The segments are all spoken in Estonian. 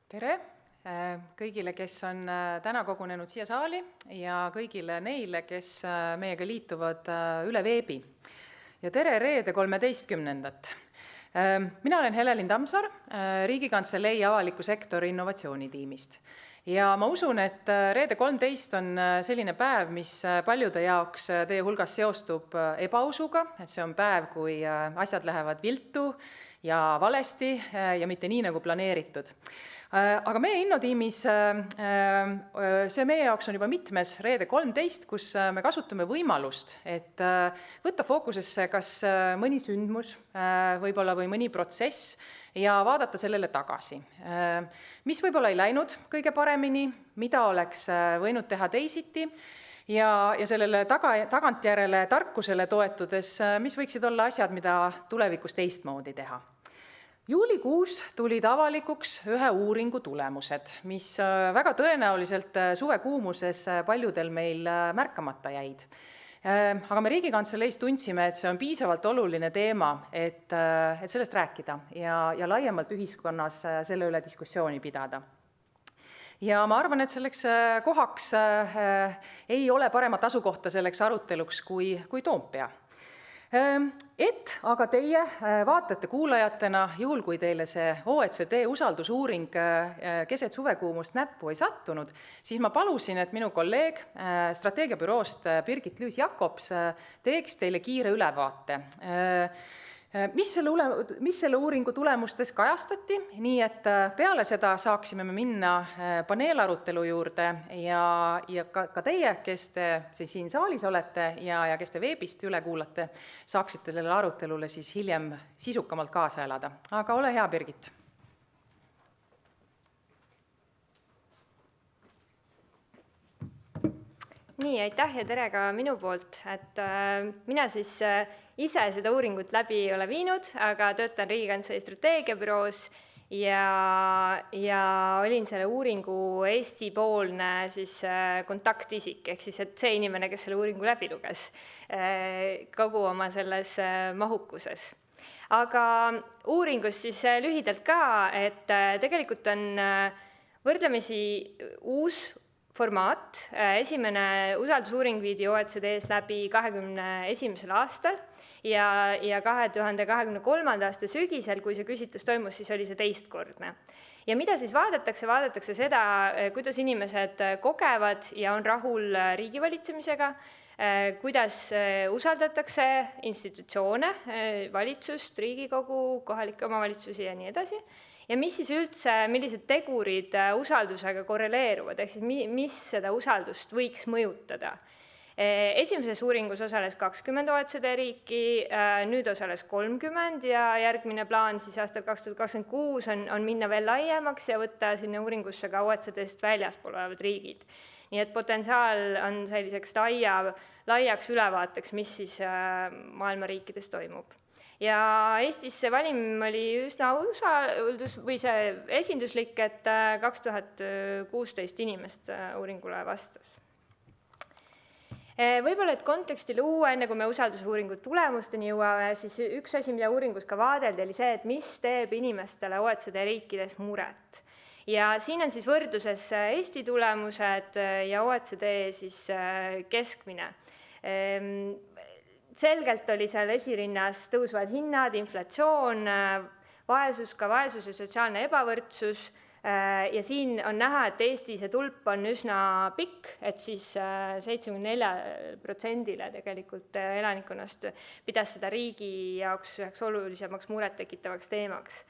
Tere kõigile, kes on täna kogunenud siia saali ja kõigile neile, kes meiega liituvad üle veebi. Ja tere reede 13. Mina olen Helelin Tammsaar, Riigikantselei avaliku sektori innovatsioonitiimist. Ja ma usun, et reede 13 on selline päev, mis paljude jaoks teie hulgas seostub ebausuga, et see on päev, kui asjad lähevad viltu ja valesti ja mitte nii nagu planeeritud. Aga meie innotiimis, see meie jaoks on juba mitmes reede 13, kus me kasutame võimalust, et võtta fookusesse kas mõni sündmus võib-olla või mõni protsess ja vaadata sellele tagasi. Mis võib-olla ei läinud kõige paremini, mida oleks võinud teha teisiti ja sellele tagantjärele tarkusele toetudes, mis võiksid olla asjad, mida tulevikus teistmoodi teha. Juulikuus tulid avalikuks ühe uuringu tulemused, mis väga tõenäoliselt suvekuumuses paljudel meil märkamata jäid. Aga me Riigikantseleis tundsime, et see on piisavalt oluline teema, et sellest rääkida ja laiemalt ühiskonnas selle üle diskussiooni pidada. Ja ma arvan, et selleks kohaks ei ole paremat asukohta selleks aruteluks kui Toompea. Et aga teie vaatate kuulajatena, juhul kui teile see OECD usaldusuuring keset suvekuumust näppu ei sattunud, siis ma palusin, et minu kolleeg strateegiabüroost Birgit Lüüs-Jakobs teeks teile kiire ülevaate. Mis selle uuringu tulemustes kajastati, nii et peale seda saaksime me minna paneelarutelu juurde ja ka teie, kes te siin saalis olete ja kes te veebist üle kuulate, saaksite sellele arutelule siis hiljem sisukamalt kaasa elada. Aga ole hea, Birgit. Nii, aitäh ja tere ka minu poolt, et mina siis ise seda uuringut läbi ei ole viinud, aga töötan Riigikantselei strateegiabüroos ja olin selle uuringu Eesti-poolne siis kontaktisik, ehk siis et see inimene, kes selle uuringu läbi luges kogu oma selles mahukuses. Aga uuringus siis lühidalt ka, et tegelikult on võrdlemisi uus formaat. Esimene usaldusuuring viidi OECD-s läbi 2021. aastal ja 2023. aasta sügisel, kui see küsitlus toimus, siis oli see teistkordne. Ja mida siis vaadatakse? Vaadatakse seda, kuidas inimesed kogevad ja on rahul riigivalitsemisega, kuidas usaldatakse institutsioone, valitsust, Riigikogu, kohalikke omavalitsusi ja nii edasi. Ja mis siis üldse, millised tegurid usaldusega korreleeruvad, ehk siis mis seda usaldust võiks mõjutada. Esimeses uuringus osales 20 OECD riiki, nüüd osales 30 ja järgmine plaan siis aastal 2026 on minna veel laiemaks ja võtta sinna uuringusse ka OECD-st väljaspool olevad riigid. Nii et potentsiaal on selliseks laiaks ülevaateks, mis siis maailma riikides toimub. Ja Eestis see valim oli üsna see esinduslik, et 2016 inimest uuringule vastas. Võib-olla, et konteksti luua, enne kui me usaldusuuringu tulemusteni jõuame, siis üks asi, mida uuringus ka vaadeldi, oli see, et mis teeb inimestele OECD riikides muret. Ja siin on siis võrdluses Eesti tulemused ja OECD siis keskmine. Selgelt oli seal esirinnas tõusvad hinnad, inflatsioon, vaesus, ka vaesus ja sotsiaalne ebavõrdsus. Ja siin on näha, et Eesti see tulp on üsna pikk, et siis 74%-le tegelikult elanikkonnast pidas seda riigi jaoks üheks olulisemaks muret tekitavaks teemaks.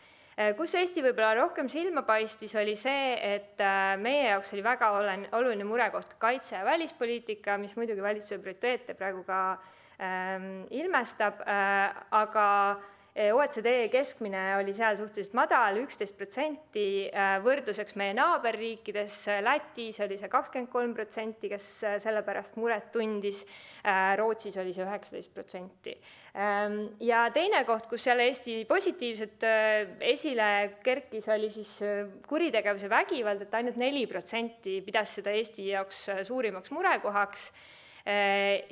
Kus Eesti võib-olla rohkem silma paistis, oli see, et meie jaoks oli väga oluline murekoht kaitse- ja välispoliitika, mis muidugi valitsuse prioriteete praegu ka ilmestab, aga OECD keskmine oli seal suhteliselt madal, 11%, võrdluseks meie naaberriikides, Lätis oli see 23%, kes selle pärast muret tundis, Rootsis oli see 19%. Ja teine koht, kus jälle Eesti positiivselt esile kerkis, oli siis kuritegevuse vägivald, et ainult 4% pidas seda Eesti jaoks suurimaks murekohaks.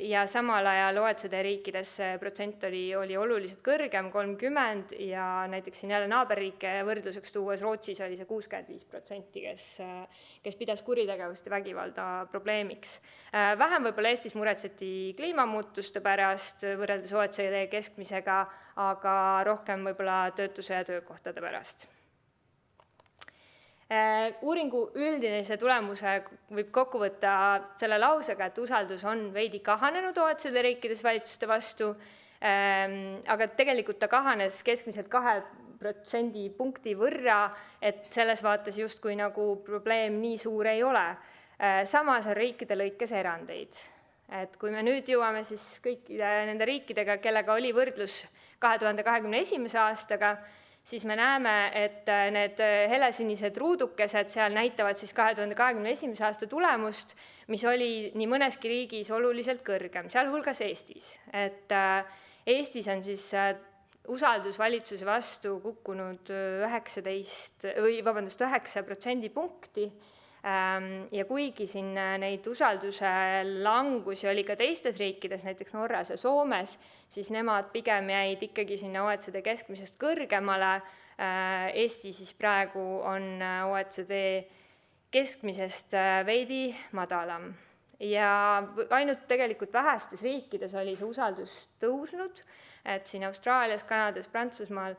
Ja samal ajal OECD riikides see protsent oli oluliselt kõrgem, 30, ja näiteks siin jälle naaberriike võrdluseks tuues Rootsis oli see 65%, kes pidas kuritegevust ja vägivalda probleemiks. Vähem võib-olla Eestis muretseti kliimamuutuste pärast võrreldes OECD keskmisega, aga rohkem võib-olla töötuse ja töökohtade pärast. Uuringu üldise tulemuse võib kokku võtta selle lausega, et usaldus on veidi kahanenud OECD riikides valitsuste vastu, aga tegelikult ta kahanes keskmiselt 2% punkti võrra, et selles vaates justkui nagu probleem nii suur ei ole. Samas on riikide lõikes erandeid. Et kui me nüüd jõuame siis kõikide nende riikidega, kellega oli võrdlus 2021. aastaga, siis me näeme, et need helesinised ruudukesed seal näitavad siis 2021. aasta tulemust, mis oli nii mõneski riigis oluliselt kõrgem, sealhulgas Eestis. Et Eestis on siis usaldus valitsuse vastu kukkunud 9% punkti, ja kuigi siin neid usalduse langusi oli ka teistes riikides, näiteks Norras ja Soomes, siis nemad pigem jäid ikkagi sinna OECD keskmisest kõrgemale. Eesti siis praegu on OECD keskmisest veidi madalam. Ja ainult tegelikult vähestes riikides oli see usaldus tõusnud, et siin Austraalias, Kanadas, Prantsusmaal,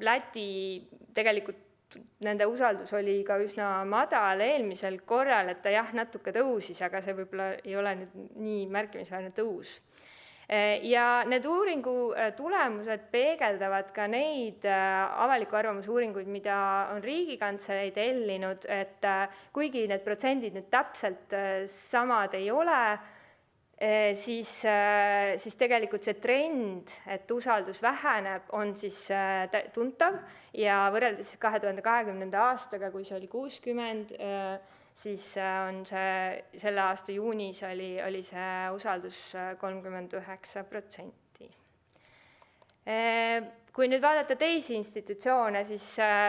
Läti tegelikult nende usaldus oli ka üsna madal eelmisel korral, et ta jah, natuke tõusis, aga see võib-olla ei ole nüüd nii märkimisväärne tõus. Ja need uuringu tulemused peegeldavad ka neid avaliku arvamusuuringuid, mida on Riigikantselei tellinud, et kuigi need protsendid nüüd täpselt samad ei ole, siis tegelikult see trend, et usaldus väheneb, on siis tuntav ja võrreldes 2020. aastaga, kui see oli 60, siis on see selle aasta juunis oli see usaldus 39%. Kui nüüd vaadata teisi institutsioone, siis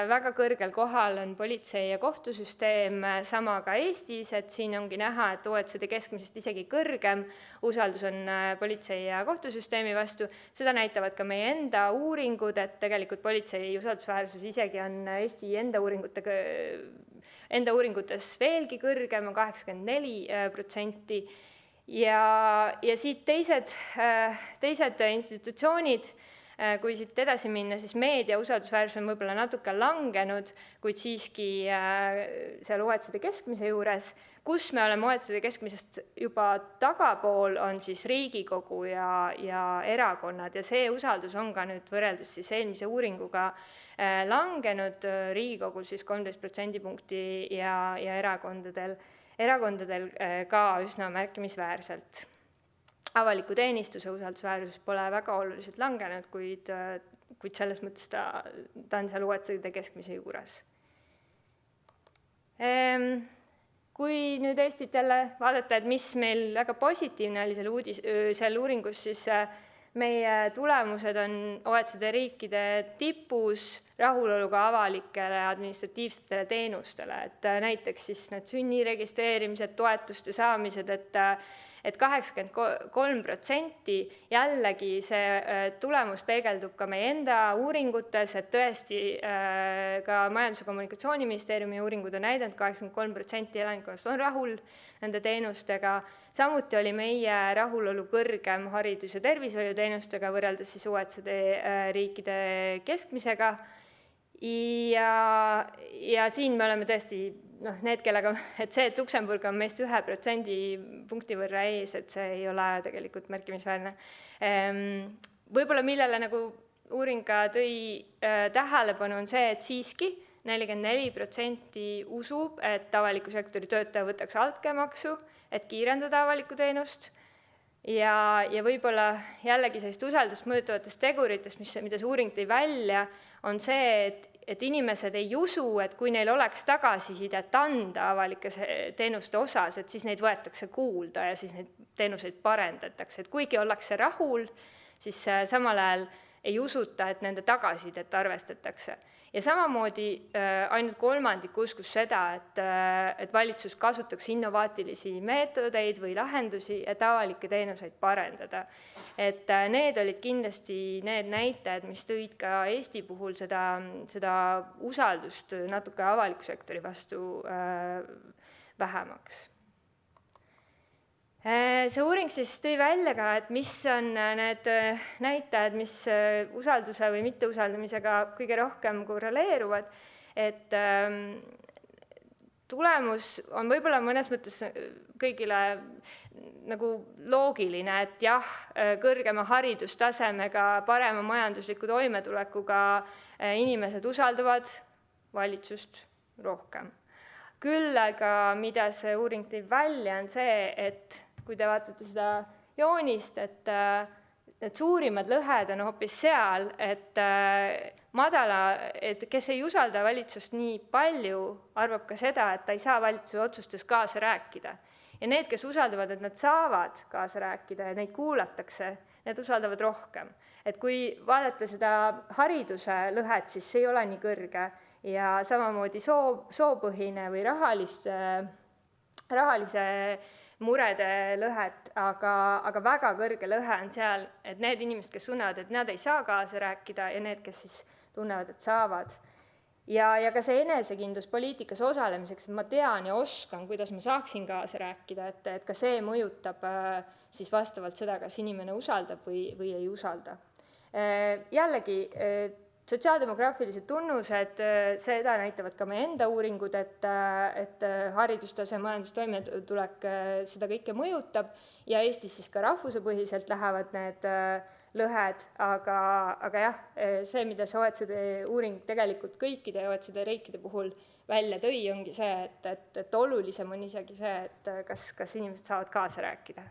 väga kõrgel kohal on politsei- ja kohtusüsteem, sama ka Eestis, et siin ongi näha, et OECD keskmisest isegi kõrgem usaldus on politsei- ja kohtusüsteemi vastu. Seda näitavad ka meie enda uuringud, et tegelikult politsei usaldusväärsus isegi on Eesti enda uuringutes veelgi kõrgem, on 84%. Ja siit teised institutsioonid, kui siit edasi minna, siis meedia usaldusväärsus on võib-olla natuke langenud, kuid siiski seal OECD keskmise juures, kus me oleme OECD keskmisest juba tagapool, on siis Riigikogu ja erakonnad, ja see usaldus on ka nüüd võrreldes siis eelmise uuringuga langenud, Riigikogul siis 13% punkti ja erakondadel ka üsna märkimisväärselt. Avaliku teenistuse usaldusväärsus pole väga oluliselt langenud, kuid selles mõttes ta on seal OECD keskmise juures. Kui nüüd Eestit jälle vaadata, et mis meil väga positiivne oli seal uuringus, siis meie tulemused on OECD riikide tipus rahuloluga avalikele administratiivsetele teenustele, et näiteks siis need sünni registreerimised, toetuste saamised, et 83% jällegi see tulemus peegeldub ka meie enda uuringutes, et tõesti ka Majandus- ja Kommunikatsiooniministeeriumi uuringud on näidanud, 83% elanikkonnast on rahul nende teenustega. Samuti oli meie rahulolu kõrgem haridus- ja tervishoiuteenustega võrreldes siis OECD riikide keskmisega. Ja siin me oleme tõesti need, kellega, et see, et Luksemburg on meist 1% punkti võrra ees, et see ei ole tegelikult märkimisväärne. Võib-olla millele nagu uuring tõi tähelepanu on see, et siiski 44% usub, et avaliku sektori töötaja võtaks altkäemaksu, et kiirendada avalikku teenust. Ja võib-olla jällegi sellist usaldust mõjutavatest teguritest, mida see uuring tõi välja, on see, et inimesed ei usu, et kui neil oleks tagasisidet anda avalike teenuste osas, et siis neid võetakse kuulda ja siis neid teenuseid parendatakse. Et kuigi ollakse rahul, siis samal ajal ei usuta, et nende tagasisidet arvestatakse. Ja samamoodi ainult kolmandik uskus seda, et valitsus kasutaks innovaatilisi meetodeid või lahendusi, et avalikke teenuseid parendada. Et need olid kindlasti need näitajad, mis tõid ka Eesti puhul seda usaldust natuke avaliku sektori vastu vähemaks. See uuring siis tõi välja ka, et mis on need näitajad, mis usalduse või mitteusaldamisega kõige rohkem korreleeruvad, et tulemus on võib-olla mõnes mõttes kõigile nagu loogiline, et jah, kõrgema haridustasemega, parema majandusliku toimetulekuga inimesed usaldavad valitsust rohkem. Küll aga mida see uuring tõi välja, on see, et kui te vaatate seda joonist, et need suurimad lõhed on hoopis seal, et kes ei usalda valitsust nii palju, arvab ka seda, et ta ei saa valitsuse otsustes kaasa rääkida. Ja need, kes usaldavad, et nad saavad kaasa rääkida ja neid kuulatakse, need usaldavad rohkem. Et kui vaadata seda hariduse lõhet, siis see ei ole nii kõrge ja samamoodi soopõhine või rahalise murede lõhet, aga väga kõrge lõhe on seal, et need inimesed, kes tunnevad, et nad ei saa kaasa rääkida ja need, kes siis tunnevad, et saavad. Ja ka see enesekindlus poliitikas osalemiseks, et ma tean ja oskan, kuidas ma saaksin kaasa rääkida, et ka see mõjutab siis vastavalt seda, kas inimene usaldab või ei usalda. Jällegi, sotsiaaldemograafilised tunnused, seda näitavad ka meie enda uuringud, et haridustase, majandustoimetulek seda kõike mõjutab ja Eestis siis ka rahvusepõhiselt lähevad need lõhed, aga jah, see, mida see OECD uuring tegelikult kõikide OECD riikide puhul välja tõi, ongi see, et olulisem on isegi see, et kas inimesed saavad kaasa rääkida.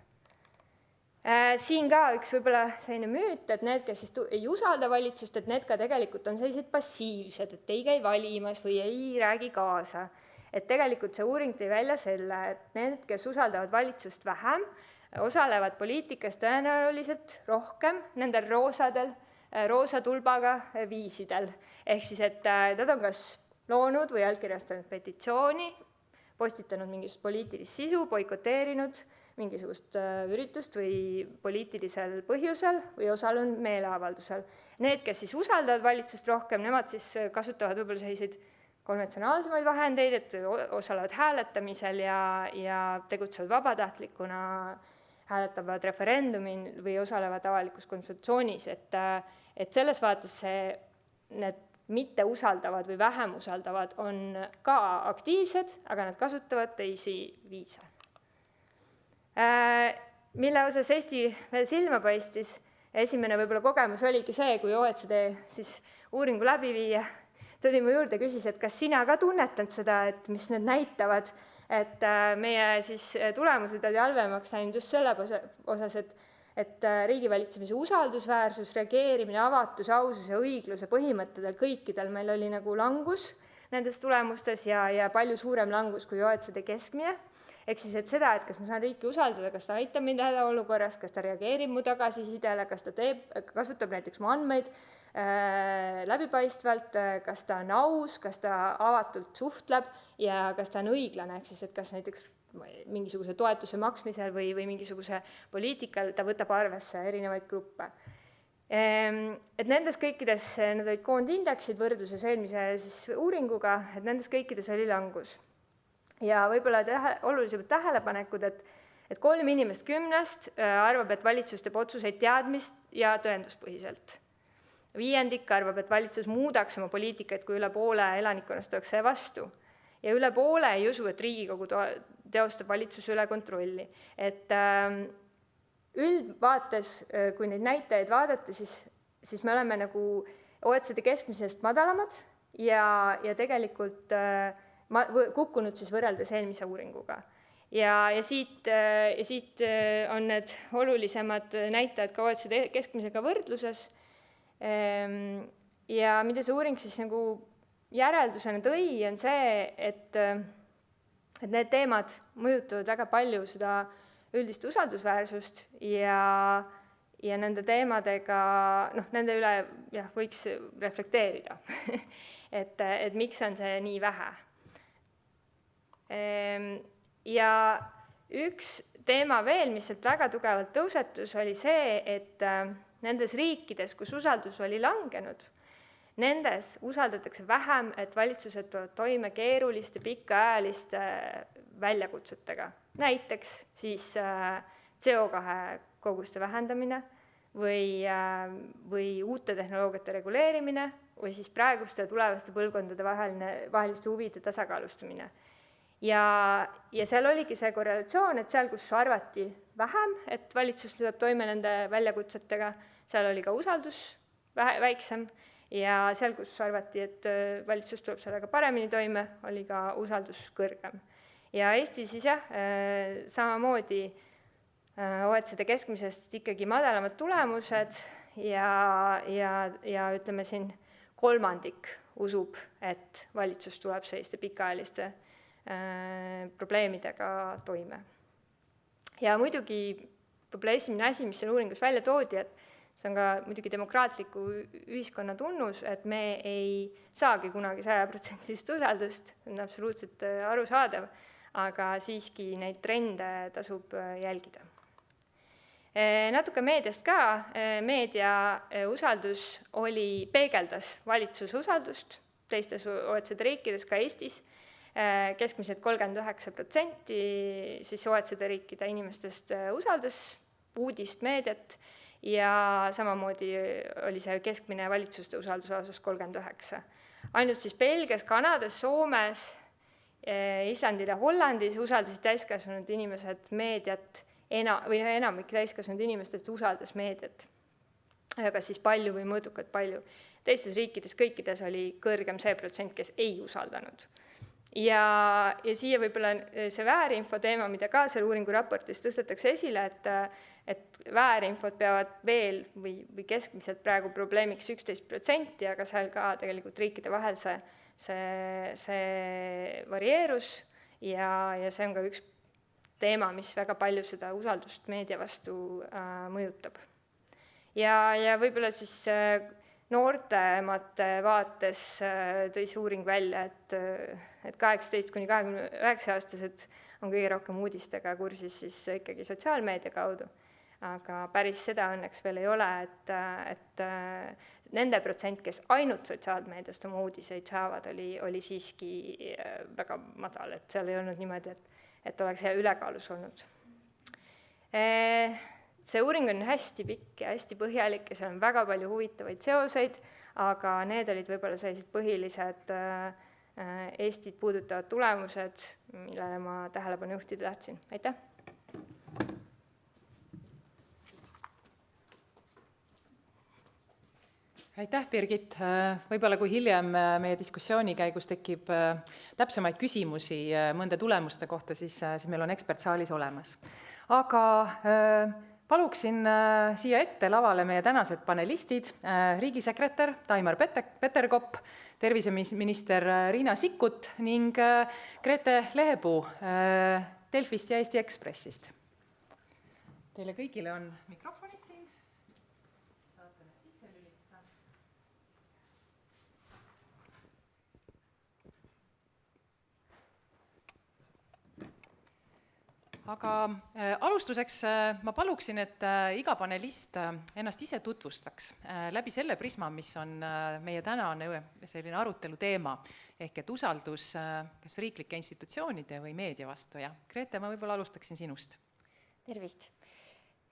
Siin ka üks võib-olla selline müüt, et need, kes siis ei usalda valitsust, et need ka tegelikult on sellised passiivsed, et ei käi valimas või ei räägi kaasa. Et tegelikult see uuring tõi välja selle, et need, kes usaldavad valitsust vähem, osalevad poliitikas tõenäoliselt rohkem nendel roosa tulbaga viisidel. Ehk siis, et nad on kas loonud või allkirjastanud petitsiooni, postitanud mingisugust poliitilist sisu, boikoteerinud mingisugust üritust või poliitilisel põhjusel või osalenud meeleavaldusel. Need, kes siis usaldavad valitsust rohkem, nemad siis kasutavad võib-olla selliseid konventsionaalsemaid vahendeid, et osalevad hääletamisel ja tegutsevad vabatahtlikuna, hääletavad referendumil või osalevad avalikus konsultatsioonis, et selles vaates need mitte usaldavad või vähem usaldavad on ka aktiivsed, aga nad kasutavad teisi viise. Mille osas Eesti veel silma paistis, esimene võib-olla kogemus oligi see, kui OECD siis uuringu läbiviija tuli mu juurde ja küsis, et kas sina ka tunnetad seda, et mis need näitavad, et meie siis tulemused olid halvemaks läinud just selle osas, et riigivalitsemise usaldusväärsus, reageerimine, avatus, ausus ja õigluse põhimõttedel kõikidel meil oli nagu langus nendes tulemustes ja palju suurem langus kui OECD keskmine. Ehk siis, et seda, et kas ma saan riiki usaldada, kas ta aitab mind hädaolukorras, kas ta reageerib mu tagasisidele, kas ta kasutab näiteks mu andmeid läbipaistvalt, kas ta on aus, kas ta avatult suhtleb ja kas ta on õiglane, ehk siis, et kas näiteks mingisuguse toetuse maksmisel või mingisuguse poliitikal ta võtab arvesse erinevaid gruppe. Et nendes kõikides, need olid koondindeksid võrdluses eelmise siis uuringuga, et nendes kõikides oli langus. Ja võib-olla olulisemad tähelepanekud, et 3 inimest 10 arvab, et valitsus teeb otsuseid teadmist ja tõenduspõhiselt. 5 arvab, et valitsus muudaks oma poliitikat, kui üle poole elanikkonnast oleks see vastu. Ja üle poole ei usu, et Riigikogu teostab valitsuse üle kontrolli. Et üldvaates, kui neid näitajaid vaadata, siis me oleme nagu OECD keskmisest madalamad ja tegelikult kukkunud siis võrreldes eelmise uuringuga. Ja siit on need olulisemad näitajad ka OECD keskmisega võrdluses. Ja mida see uuring siis nagu järeldusena tõi, on see, et need teemad mõjutavad väga palju seda üldist usaldusväärsust ja ja nende teemadega, nende üle jah, võiks reflekteerida et miks on see nii vähe. Ja üks teema veel, mis sealt väga tugevalt tõusetus, oli see, et nendes riikides, kus usaldus oli langenud, nendes usaldatakse vähem, et valitsused tulevad toime keeruliste pikaajaliste väljakutsetega. Näiteks siis CO2 koguste vähendamine või uute tehnoloogiate reguleerimine või siis praeguste ja tulevaste põlvkondade vaheliste huvide tasakaalustamine. Ja seal oligi see korrelatsioon, et seal, kus arvati vähem, et valitsus tuleb toime nende väljakutsetega, seal oli ka usaldus väiksem ja seal, kus arvati, et valitsus tuleb sellega paremini toime, oli ka usaldus kõrgem. Ja Eesti siis jah, samamoodi OECD keskmisest ikkagi madalamad tulemused ja ütleme siin kolmandik usub, et valitsus tuleb selliste pikaajaliste probleemidega toime. Ja muidugi võib-olla esimene asi, mis seal uuringus välja toodi, et see on ka muidugi demokraatliku ühiskonna tunnus, et me ei saagi kunagi 100% usaldust, see on absoluutselt arusaadav, aga siiski neid trende tasub jälgida. Natuke meediast ka, meedia usaldus peegeldas valitsuse usaldust teistes OECD riikides, ka Eestis, keskmiselt 39% siis OECD riikide inimestest usaldas uudist meediat ja samamoodi oli see keskmine valitsuste usalduse osas 39%. Ainult siis Belgias, Kanadas, Soomes, Islandil ja Hollandis usaldasid täiskasvanud inimesed meediat või enamik täiskasvanud inimestest usaldas meediat, aga siis palju või mõõdukalt palju. Teistes riikides kõikides oli kõrgem see protsent, kes ei usaldanud. Ja siia võib-olla see väärinfo teema, mida ka seal uuringuraportis tõstetakse esile, et väärinfot peavad veel või keskmiselt praegu probleemiks 11%, aga seal ka tegelikult riikide vahel see varieerus ja see on ka üks teema, mis väga palju seda usaldust meedia vastu mõjutab. Ja võib-olla siis noortemate vaates tõi see uuring välja, et 18–29-aastased on kõige rohkem uudistega kursis siis ikkagi sotsiaalmeedia kaudu, aga päris seda õnneks veel ei ole, et nende protsent, kes ainult sotsiaalmeediast oma uudiseid saavad, oli siiski väga madal, et seal ei olnud niimoodi, et oleks ülekaalus olnud. See uuring on hästi pikk ja hästi põhjalik ja seal on väga palju huvitavaid seoseid, aga need olid võib-olla sellised põhilised Eestit puudutavad tulemused, millele ma tähelepanu juhtida tahtsin. Aitäh! Aitäh, Birgit! Võib-olla kui hiljem meie diskussiooni käigus tekib täpsemaid küsimusi mõnda tulemuste kohta, siis meil on ekspert saalis olemas. Aga paluksin siia ette lavale meie tänased panelistid, riigisekretär Taimar Peterkop, terviseminister Riina Sikkut ning Grete Lehepuu Delfist ja Eesti Ekspressist. Teile kõigile on mikrofonid siin. Saate need sisse lülitada. Aga alustuseks ma paluksin, et iga panelist ennast ise tutvustaks läbi selle prisma, mis on meie tänane selline arutelu teema, ehk et usaldus kas riiklike institutsioonide või meedia vastu. Ja Grete, ma võib-olla alustaksin sinust. Tervist!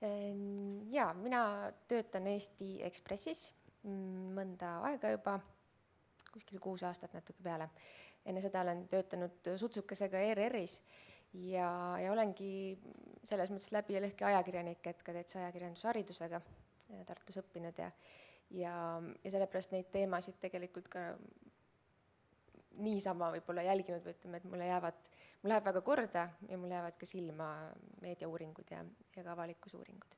Jaa, mina töötan Eesti Ekspressis mõnda aega juba, kuskil 6 aastat natuke peale. Enne seda olen töötanud sutsukesega ERR-is ja olengi selles mõttes läbi ja lõhki ajakirjanik, et ka täitsa ajakirjandusharidusega Tartus õppinud ja sellepärast neid teemasid tegelikult ka niisama võib-olla jälginud või ütleme, et mul läheb väga korda ja mul jäävad ka silma meediauuringud ja ka avalikkusuuringud.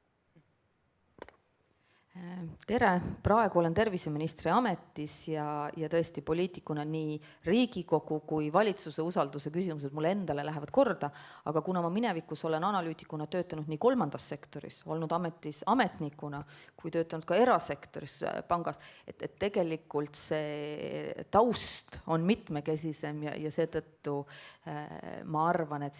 Tere, praegu olen terviseministri ametis ja tõesti poliitikuna nii Riigikogu kui valitsuse usalduse küsimused mulle endale lähevad korda, aga kuna ma minevikus olen analüütikuna töötanud nii kolmandas sektoris, olnud ametis ametnikuna, kui töötanud ka erasektoris pangas, et tegelikult see taust on mitmekesisem ja seetõttu ma arvan, et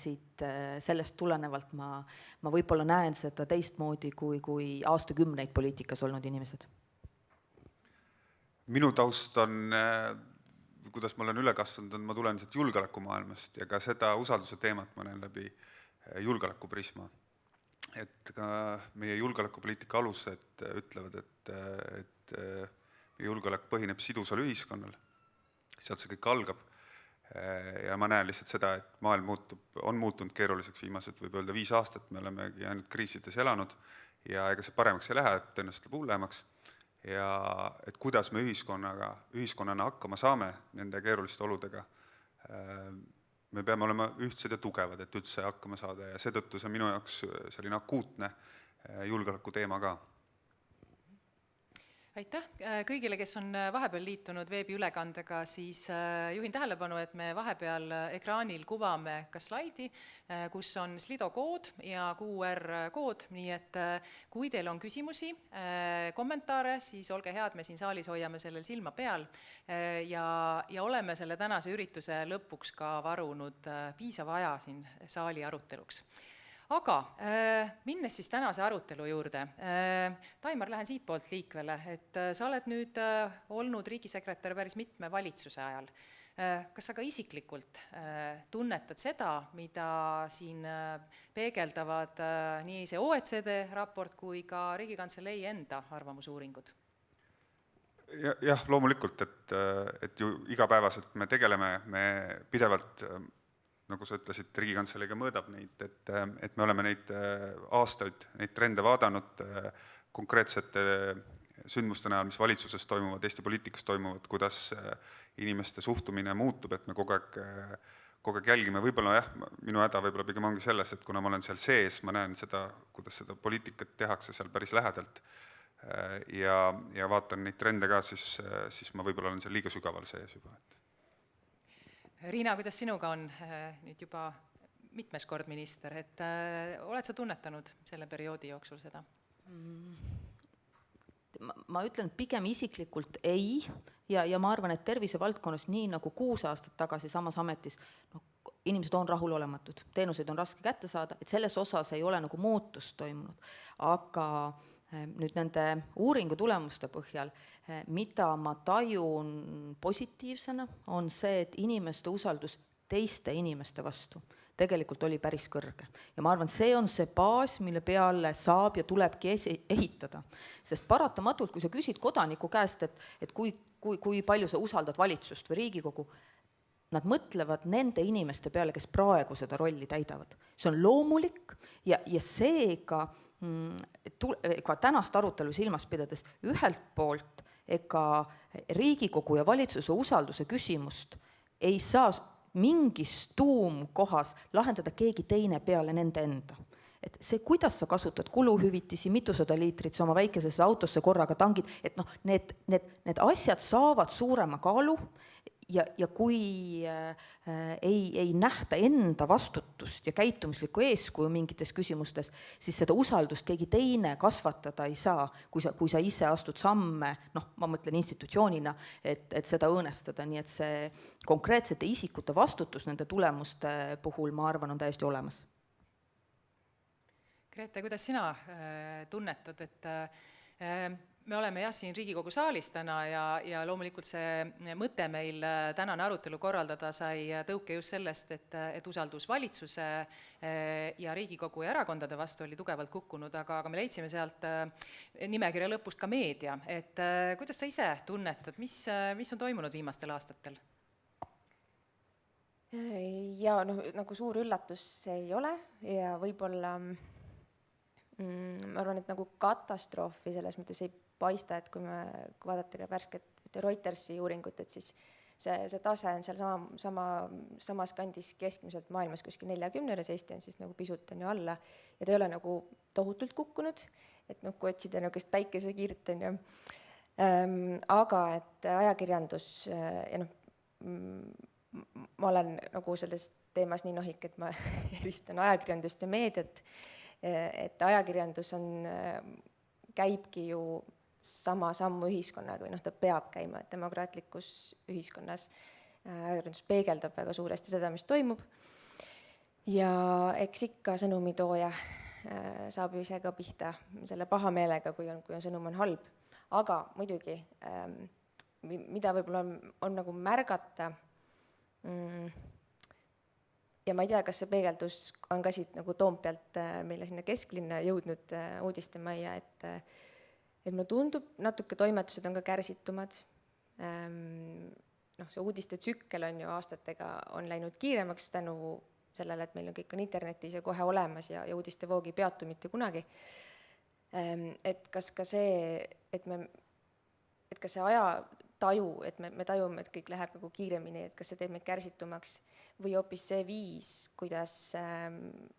sellest tulenevalt ma võib-olla näen seda teistmoodi kui aastakümneid poliitikas olnud inimesed. Minu taust on, kuidas ma olen üle kasvanud, ma tulen julgeolekumaailmast ja ka seda usalduse teemat ma näen läbi julgeolekuprisma. Et ka meie julgeolekupoliitika alused ütlevad, et meie julgeolek põhineb sidusal ühiskonnal, sealt see kõik algab. Ja ma näen lihtsalt seda, et maailm on muutunud keeruliseks viimased, võib öelda 5 aastat, me olemegi ainult kriisides elanud ja ega see paremaks ei lähe, et tõenäoliselt läheb hullemaks. Ja et kuidas me ühiskonnana hakkama saame nende keeruliste oludega, me peame olema ühtsed ja tugevad, et üldse hakkama saada ja seetõttu see minu jaoks selline akuutne julgeoleku teema ka. Aitäh kõigile, kes on vahepeal liitunud veebiülekandega, siis juhin tähelepanu, et me vahepeal ekraanil kuvame ka slaidi, kus on Slido kood ja QR kood, nii et kui teil on küsimusi, kommentaare, siis olge head, me siin saalis hoiame sellel silma peal ja oleme selle tänase ürituse lõpuks ka varunud piisava aja siin saali aruteluks. Aga minnes siis tänase arutelu juurde, Taimar, lähen siit poolt liikvele, et sa oled nüüd olnud riigisekretär päris mitme valitsuse ajal. Kas sa ka isiklikult tunnetad seda, mida siin peegeldavad nii see OECD raport kui ka Riigikantselei enda arvamusuuringud? Jah, loomulikult, et ju igapäevaselt me tegeleme, me pidevalt nagu sa ütlesid, Riigikantseleiga mõõdab neid, et me oleme neid aastaid, neid trende vaadanud konkreetsete sündmuste näol, mis valitsuses toimuvad, Eesti poliitikas toimuvad, kuidas inimeste suhtumine muutub, et me kogu aeg jälgime. Võib-olla jah, minu häda võib-olla pigem ongi selles, et kuna ma olen seal sees, ma näen seda, kuidas seda poliitikat tehakse seal päris lähedalt ja vaatan neid trende ka, siis ma võib-olla olen seal liiga sügaval sees juba. Riina, kuidas sinuga on nüüd juba mitmes kord minister, et oled sa tunnetanud selle perioodi jooksul seda? Ma ütlen pigem isiklikult ei ja ma arvan, et tervisevaldkonnas nii nagu 6 aastat tagasi samas ametis inimesed on rahulolematud, teenuseid on raske kätte saada, et selles osas ei ole nagu muutust toimunud, aga nüüd nende uuringu tulemuste põhjal, mida ma tajun positiivsena, on see, et inimeste usaldus teiste inimeste vastu tegelikult oli päris kõrge. Ja ma arvan, see on see baas, mille peale saab ja tulebki ehitada. Sest paratamatult, kui sa küsid kodaniku käest, et kui palju sa usaldad valitsust või Riigikogu, nad mõtlevad nende inimeste peale, kes praegu seda rolli täidavad. See on loomulik ja seega ka tänast arutelu silmas pidades ühelt poolt ega Riigikogu ja valitsuse usalduse küsimust ei saa mingis tuumkohas lahendada keegi teine peale nende enda. Et see, kuidas sa kasutad kuluhüvitisi, mitusada liitrit sa oma väikesesse autosse korraga tangid, et need asjad saavad suurema kaalu ja kui ei nähta enda vastutust ja käitumislikku eeskuju mingites küsimustes, siis seda usaldust keegi teine kasvatada ei saa, kui sa ise astud samme, ma mõtlen institutsioonina, et seda õõnestada, nii et see konkreetsete isikute vastutus nende tulemuste puhul, ma arvan, on täiesti olemas. Grete, kuidas sina tunnetad, et me oleme siin Riigikogu saalis täna ja loomulikult see mõte meil tänane arutelu korraldada sai tõuke just sellest, et usaldus valitsuse ja Riigikogu ja erakondade vastu oli tugevalt kukkunud, aga me leidsime sealt nimekirja lõpust ka meedia. Et kuidas sa ise tunnetad, mis on toimunud viimastel aastatel? Ja nagu suur üllatus ei ole ja võib-olla ma arvan, et nagu katastroofi selles mõttes ei paista, et kui me vaadata ka värsket Reutersi uuringut, et siis see tase on seal samas kandis keskmiselt maailmas kuskil 40, Eesti on siis nagu pisut on ju alla ja ta ei ole nagu tohutult kukkunud et noh, kui otsida niisugust päikesekiirt, on ju. Aga et ajakirjandus ja noh, ma olen nagu selles teemas nii nohik, et ma eristan ajakirjandust ja meediat, et ajakirjandus käibki ju sama sammu ühiskonnaga või noh, ta peab käima, et demokraatlikus ühiskonnas ajakirjandus peegeldab väga suuresti seda, mis toimub. Ja eks ikka sõnumitooja saab ju ise ka pihta selle pahameelega, kui sõnum on halb. Aga muidugi, mida võib-olla on nagu märgata, ja ma ei tea, kas see peegeldus on ka siit nagu Toompealt meile sinna kesklinna jõudnud uudistemajja, et mulle tundub, natuke toimetused on ka kärsitumad. Noh, see uudiste tsükkel on ju aastatega on läinud kiiremaks tänu sellele, et meil on kõik on internetis ja kohe olemas ja uudistevoog ei peatu mitte kunagi. Et kas ka see, et kas see ajataju, et me tajume, et kõik läheb nagu kiiremini, et kas see teeb meid kärsitumaks või hoopis see viis, kuidas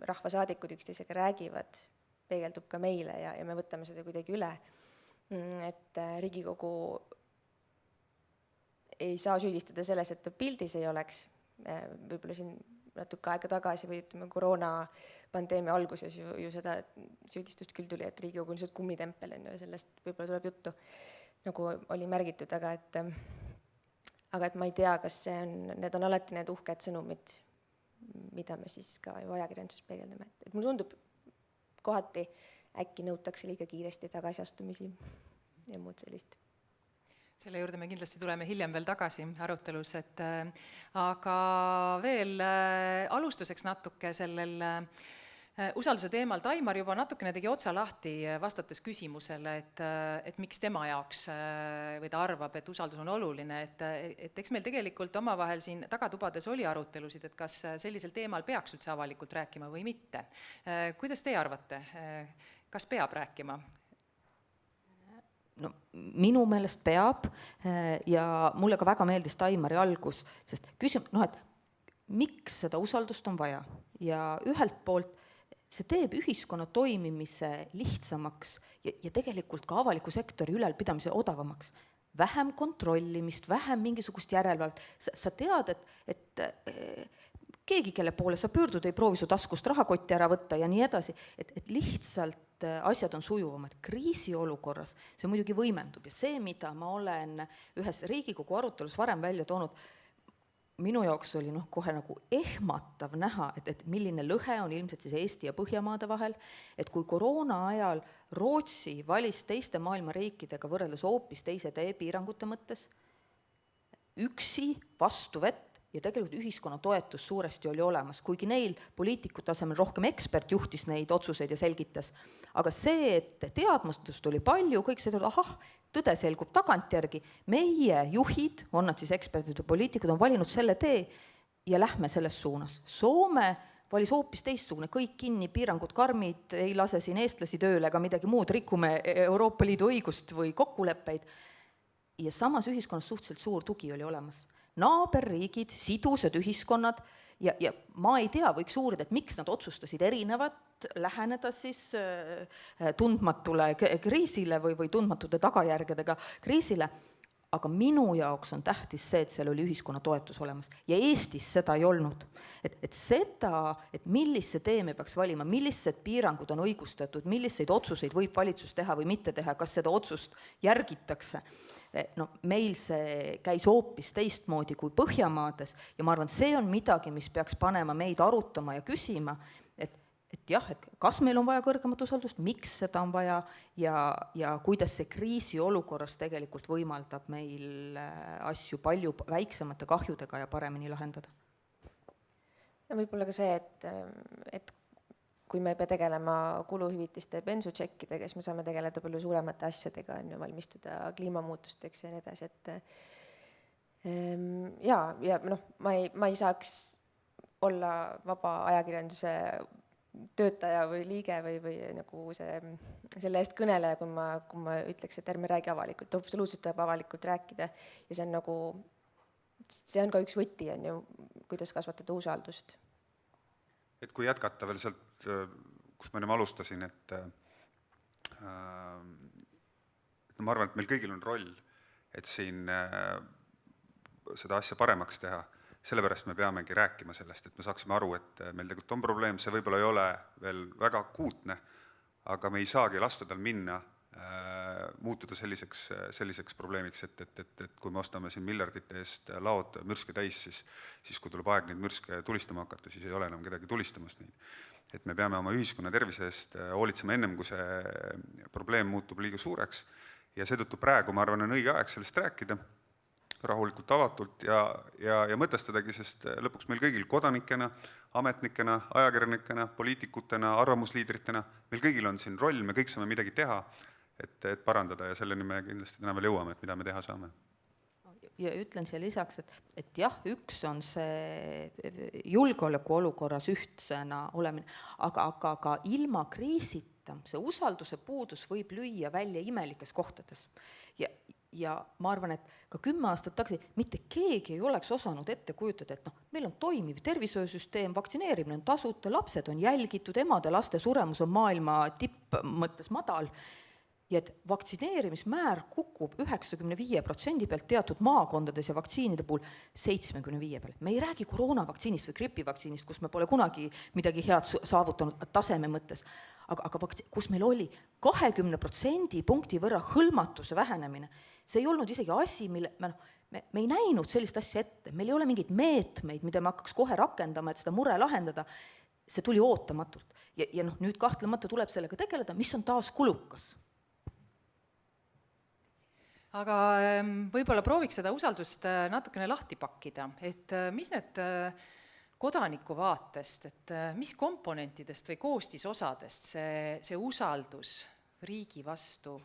rahvasaadikud üksteisega räägivad, peegeldub ka meile ja me võtame seda kuidagi üle. Et Riigikogu ei saa süüdistada selles, et ta pildis ei oleks. Võib-olla siin natuke aega tagasi või ütleme koroonapandeemia alguses ju seda süüdistust küll tuli, et Riigikogu on lihtsalt kummitempel on ju, sellest võib-olla tuleb juttu, nagu oli märgitud, aga et ma ei tea, kas need on alati need uhked sõnumid, mida me siis ka ju ajakirjanduses peegeldame. Et mulle tundub, kohati äkki nõutakse liiga kiiresti tagasiastumisi ja muud sellist. Selle juurde me kindlasti tuleme hiljem veel tagasi arutelus, aga veel alustuseks natuke sellel usalduse teemal. Taimar juba natukene tegi otsa lahti, vastates küsimusele, et miks tema jaoks või ta arvab, et usaldus on oluline. Et eks meil tegelikult omavahel siin tagatubades oli arutelusid, et kas sellisel teemal peaks üldse avalikult rääkima või mitte. Kuidas teie arvate, kas peab rääkima? No, minu meelest peab ja mulle ka väga meeldis Taimari algus, sest et miks seda usaldust on vaja ja ühelt poolt see teeb ühiskonna toimimise lihtsamaks ja tegelikult ka avaliku sektori ülalpidamise odavamaks. Vähem kontrollimist, vähem mingisugust järelevalvet. Sa tead, et keegi, kelle poole sa pöördud, ei proovi su taskust rahakotti ära võtta ja nii edasi, et lihtsalt asjad on sujuvamad. Kriisiolukorras see muidugi võimendub ja see, mida ma olen ühes Riigikogu arutelus varem välja toonud, minu jaoks oli kohe nagu ehmatav näha, et milline lõhe on ilmselt siis Eesti ja Põhjamaade vahel, et kui koroona ajal Rootsi valis teiste maailma riikidega võrreldes hoopis teise tee piirangute mõttes, üksi vastu vett ja tegelikult ühiskonna toetus suuresti oli olemas, kuigi neil poliitikute asemel rohkem ekspert juhtis neid otsuseid ja selgitas. Aga see, et teadmastust oli palju, kõik see, tõde selgub tagantjärgi, meie juhid, on nad siis eksperdid või poliitikud, on valinud selle tee ja lähme selles suunas. Soome valis hoopis teistsugune, kõik kinni, piirangud karmid, ei lase siin eestlasi tööle ega midagi muud, rikume Euroopa Liidu õigust või kokkuleppeid. Ja samas ühiskonnas suhteliselt suur tugi oli olemas. Naaberriigid, sidused ühiskonnad ja ma ei tea, võiks uurida, et miks nad otsustasid erinevat läheneda siis tundmatule kriisile või tundmatute tagajärgedega kriisile, aga minu jaoks on tähtis see, et seal oli ühiskonna toetus olemas ja Eestis seda ei olnud. Et seda, et millise tee me peaks valima, millised piirangud on õigustatud, milliseid otsuseid võib valitsus teha või mitte teha, kas seda otsust järgitakse, meil see käis hoopis teistmoodi kui Põhjamaades ja ma arvan, see on midagi, mis peaks panema meid arutama ja küsima, et kas meil on vaja kõrgemat usaldust, miks seda on vaja ja kuidas see kriisi olukorras tegelikult võimaldab meil asju palju väiksemate kahjudega ja paremini lahendada. Ja võib-olla ka see, et kui me ei pea tegelema kuluhüvitiste ja bensutšekkidega, siis me saame tegeleda palju suuremate asjadega, on ju, valmistuda kliimamuutusteks ja nii edasi, ma ei saaks olla vaba ajakirjanduse töötaja või liige või nagu selle eest kõneleja, kui ma ütleks, et ärme räägi avalikult, absoluutselt tuleb avalikult rääkida ja see on ka üks võti, on ju, kuidas kasvatada usaldust. Et kui jätkata veel sealt, kus ma ennem alustasin, et ma arvan, et meil kõigil on roll, et siin seda asja paremaks teha, sellepärast me peamegi rääkima sellest, et me saaksime aru, et meil tegelikult on probleem, see võib-olla ei ole veel väga akuutne, aga me ei saagi lasta tal minna, muutuda selliseks probleemiks, et kui me ostame siin miljardite eest laod mürske täis, siis kui tuleb aeg neid mürske tulistama hakata, siis ei ole enam kedagi tulistamas neid. Et me peame oma ühiskonna tervise eest hoolitsema ennem, kui see probleem muutub liiga suureks ja seetõttu praegu, ma arvan, on õige aeg sellest rääkida rahulikult, avatult ja mõtestadagi, sest lõpuks meil kõigil kodanikena, ametnikena, ajakirjanikena, poliitikutena, arvamusliidritena, meil kõigil on siin roll, me kõik saame midagi teha, et parandada ja selleni me kindlasti täna veel jõuame, et mida me teha saame. Ja ütlen siia lisaks, et jah, üks on see julgeoleku olukorras ühtsena olemine, aga ilma kriisita see usalduse puudus võib lüüa välja imelikes kohtades. Ja ma arvan, et ka 10 aastat tagasi mitte keegi ei oleks osanud ette kujutada, et meil on toimiv tervishoiusüsteem, vaktsineerimine on tasuta, lapsed on jälgitud, emade laste suremus on maailma tippmõttes madal ja et vaktsineerimismäär kukub 95% pealt teatud maakondades ja vaktsiinide puhul 75% peale. Me ei räägi koroonavaktsiinist või gripivaktsiinist, kus me pole kunagi midagi head saavutanud taseme mõttes, aga kus meil oli 20% punkti võrra hõlmatuse vähenemine, see ei olnud isegi asi, mille me ei näinud sellist asja ette, meil ei ole mingeid meetmeid, mida me hakkaks kohe rakendama, et seda mure lahendada, see tuli ootamatult. Ja nüüd kahtlemata tuleb sellega tegeleda, mis on taas kulukas. Aga võib-olla prooviks seda usaldust natukene lahti pakkida, et mis need kodaniku vaatest, et mis komponentidest või koostisosadest see usaldus riigi vastu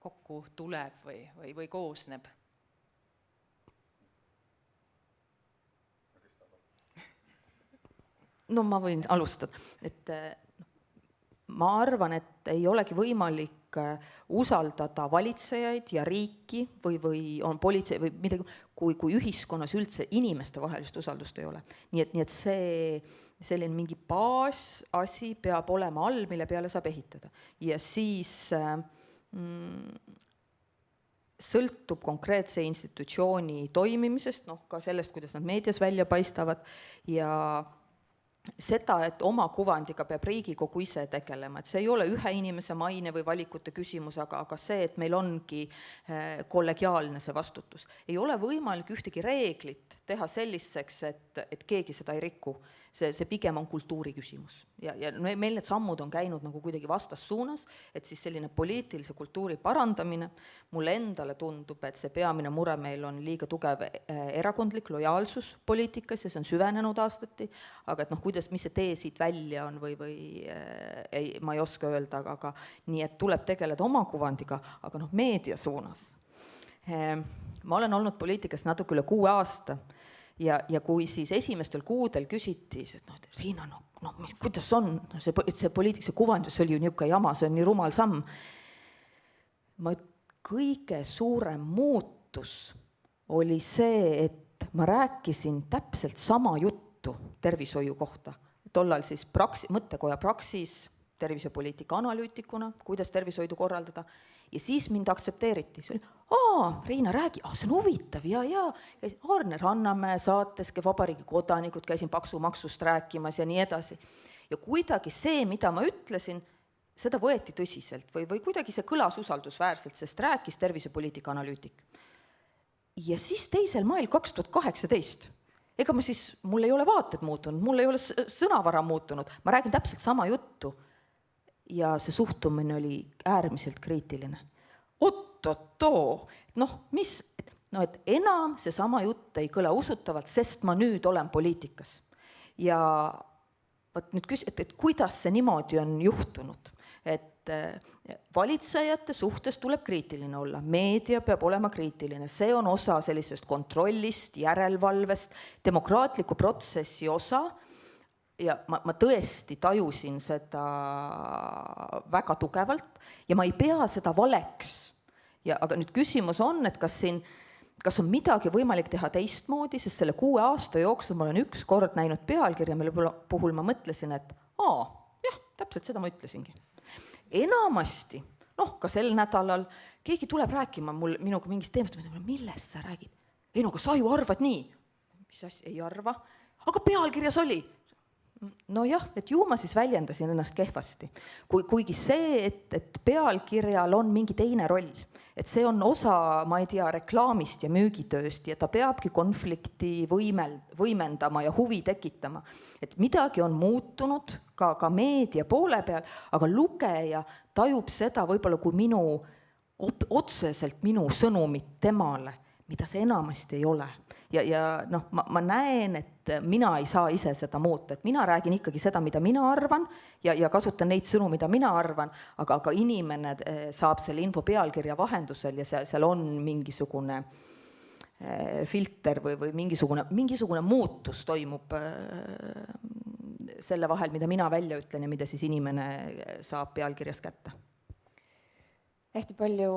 kokku tuleb või koosneb? No ma võin alustada, et ma arvan, et ei olegi võimalik usaldada valitsejaid ja riiki või on politsei või midagi, kui ühiskonnas üldse inimeste vahelist usaldust ei ole. Nii et see selline mingi baasasi peab olema all, mille peale saab ehitada. Ja siis sõltub konkreetse institutsiooni toimimisest, ka sellest, kuidas nad meedias välja paistavad ja seda, et oma kuvandiga peab Riigikogu ise tegelema, et see ei ole ühe inimese maine või valikute küsimus, aga see, et meil ongi kollegiaalne see vastutus. Ei ole võimalik ühtegi reeglit teha selliseks, et keegi seda ei riku. See pigem on kultuuri küsimus. Ja meil need sammud on käinud nagu kuidagi vastassuunas, et siis selline poliitilise kultuuri parandamine, mulle endale tundub, et see peamine mure meil on liiga tugev erakondlik lojaalsus poliitikas ja see on süvenenud aastati, aga et mis see tee siit välja on või ma ei oska öelda, aga nii, et tuleb tegeleda oma kuvandiga, aga meedia suunas. Ma olen olnud poliitikas natuke üle 6 aasta ja kui siis esimestel kuudel küsiti, et Riina, kuidas on see poliitik, see kuvand, see oli ju niisugune jama, see on nii rumal samm. Kõige suurem muutus oli see, et ma rääkisin täpselt sama juttu tervishoiu kohta. Tollal siis mõttekoja Praxis tervisepoliitika analüütikuna, kuidas tervishoidu korraldada ja siis mind aktsepteeriti. See oli, Riina, räägi, see on huvitav ja käisin Arne Rannamäe saates, vabariigi kodanikud, käisin paksumaksust rääkimas ja nii edasi. Ja kuidagi see, mida ma ütlesin, seda võeti tõsiselt või kuidagi see kõlas usaldusväärselt, sest rääkis tervisepoliitika analüütik. Ja siis 2. mail 2018, mul ei ole vaated muutunud, mul ei ole sõnavara muutunud, ma räägin täpselt sama juttu ja see suhtumine oli äärmiselt kriitiline. Et enam see sama jutt ei kõla usutavalt, sest ma nüüd olen poliitikas. Ja nüüd et kuidas see niimoodi on juhtunud, et valitsejate suhtes tuleb kriitiline olla, meedia peab olema kriitiline, see on osa sellisest kontrollist, järelevalvest, demokraatliku protsessi osa ja ma tõesti tajusin seda väga tugevalt ja ma ei pea seda valeks. Aga nüüd küsimus on, et kas on midagi võimalik teha teistmoodi, sest selle 6 aasta jooksul ma olen üks kord näinud pealkirja, mille puhul ma mõtlesin, et jah, täpselt seda ma ütlesingi. Enamasti noh, ka sel nädalal keegi tuleb rääkima minuga mingist teemast, ma ütlen, millest sa räägid? Ei no, aga sa ju arvad nii. Mis asja, ei arva? Aga pealkirjas oli. No jah, et ju ma siis väljendasin ennast kehvasti. Kuigi see, et pealkirjal on mingi teine roll, et see on osa, ma ei tea, reklaamist ja müügitööst ja ta peabki konflikti võimendama ja huvi tekitama. Et midagi on muutunud ka meedia poole peal, aga lugeja tajub seda võib-olla kui otseselt minu sõnumit temale, mida see enamasti ei ole. Ja noh, ma näen, et mina ei saa ise seda muuta, et mina räägin ikkagi seda, mida mina arvan ja kasutan neid sõnu, mida mina arvan, aga inimene saab selle info pealkirja vahendusel ja seal on mingisugune filter või mingisugune muutus toimub selle vahel, mida mina välja ütlen ja mida siis inimene saab pealkirjas kätte. Hästi palju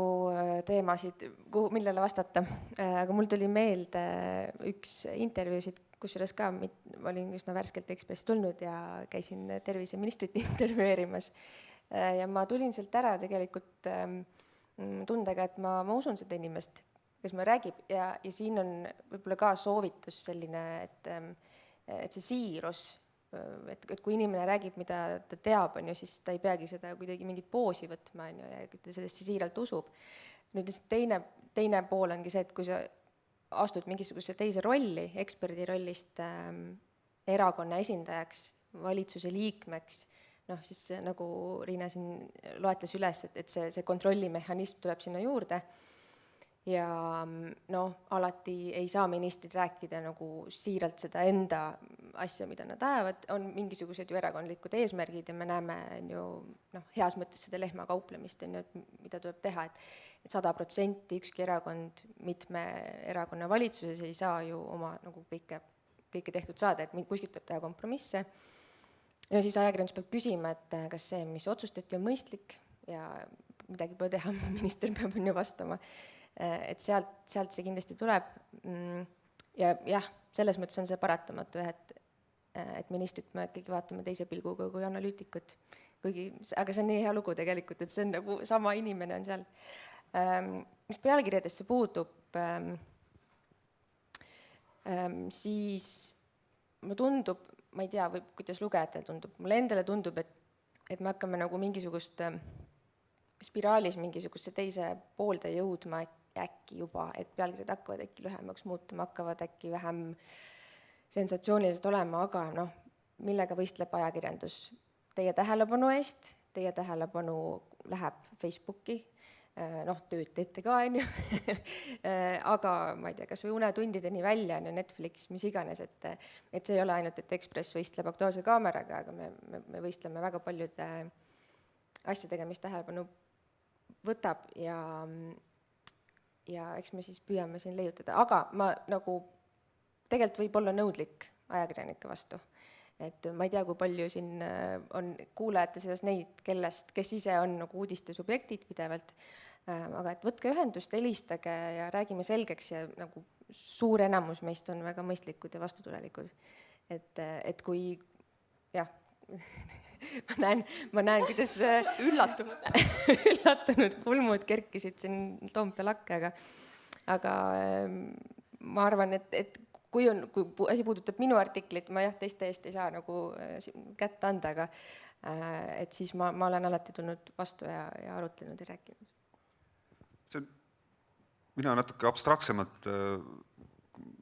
teemasid, millele vastata, aga mul tuli meelde üks intervjuusid, kusjuures ka ma olin üsna värskelt Ekspressi tulnud ja käisin terviseministrit intervjueerimas. Ja ma tulin sealt ära tegelikult tundega, et ma usun seda inimest, kes me räägib ja siin on võib-olla ka soovitus selline, et see siirus, et kui inimene räägib, mida ta teab, siis ta ei peagi seda kuidagi mingit poosi võtma, ja ta sellesse siiralt usub. Nüüd teine pool ongi see, et kui sa astud mingisuguse teise rolli, eksperdi rollist erakonna esindajaks, valitsuse liikmeks, siis nagu Riina siin loetles üles, et see kontrollimehhanism tuleb sinna juurde ja alati ei saa ministrid rääkida nagu siiralt seda enda asja, mida nad ajavad, on mingisugused ju erakondlikud eesmärgid ja me näeme ju heas mõttes seda lehmakauplemist, mida tuleb teha, et 100% ükski erakond mitme erakonna valitsuses ei saa ju oma nagu kõike tehtud saada, et kuskilt tuleb teha kompromisse. Ja siis ajakirjandus peab küsima, et kas see, mis otsustati, on mõistlik ja midagi pole teha, minister peab ju vastama. Et sealt see kindlasti tuleb ja jah, selles mõttes on see paratamatu, et ministrit me ikkagi vaatame teise pilguga kui analüütikut, aga see on nii hea lugu tegelikult, et see on nagu sama inimene on seal. Mis pealkirjadesse puudub, siis mulle tundub, ma ei tea, või kuidas lugejatel tundub, mulle endale tundub, et me hakkame nagu mingisugust spiraalis mingisuguse teise poolde jõudma äkki juba, et pealkirjad hakkavad äkki lühemaks muutuma, hakkavad äkki vähem sensatsioonilised olema, aga millega võistleb ajakirjandus? Teie tähelepanu eest, teie tähelepanu läheb Facebooki, tööd teete ka, aga ma ei tea, kas või unetundideni välja, Netflix, mis iganes, et see ei ole ainult, et Ekspress võistleb Aktuaalse kaameraga, aga me võistleme väga paljude asjadega, mis tähelepanu võtab ja eks me siis püüame siin leiutada, aga ma nagu tegelikult võib olla nõudlik ajakirjanike vastu, et ma ei tea, kui palju siin on kuulajate seas neid, kes ise on nagu uudiste subjektid pidevalt, aga et võtke ühendust, helistage ja räägime selgeks ja nagu suur enamus meist on väga mõistlikud ja vastutulelikud, et kui jah, ma näen, kuidas üllatunud kulmud kerkisid siin Toompea lakke, aga ma arvan, et kui asi puudutab minu artiklit, ma teiste eest ei saa nagu kätte anda, aga et siis ma olen alati tulnud vastu ja arutlenud ja rääkinud. Mina natuke abstraktsemalt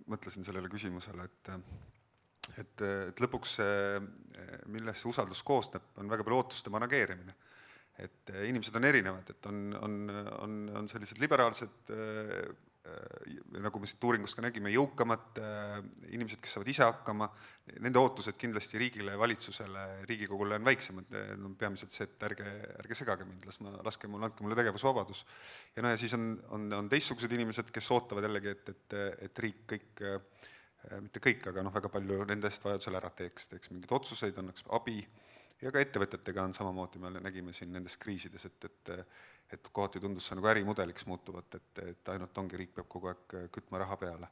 mõtlesin sellele küsimusele, et lõpuks milles see usaldus koosneb, on väga palju ootuste manageerimine. Et inimesed on erinevad, et on sellised liberaalsed, nagu me siit uuringust ka nägime, jõukamad inimesed, kes saavad ise hakkama, nende ootused kindlasti riigile, valitsusele, Riigikogule on väiksemad, peamiselt see, et ärge segage mind, andke mulle tegevusvabadus. Ja siis on teistsugused inimesed, kes ootavad jällegi, et riik kõik, mitte kõik, aga väga palju nendest vajadusel ära teeks mingid otsuseid, annaks abi ja ka ettevõtetega on samamoodi, me nägime siin nendes kriisides, et kohati tundus see nagu ärimudeliks muutuvat, et ainult ongi, riik peab kogu aeg kütma raha peale.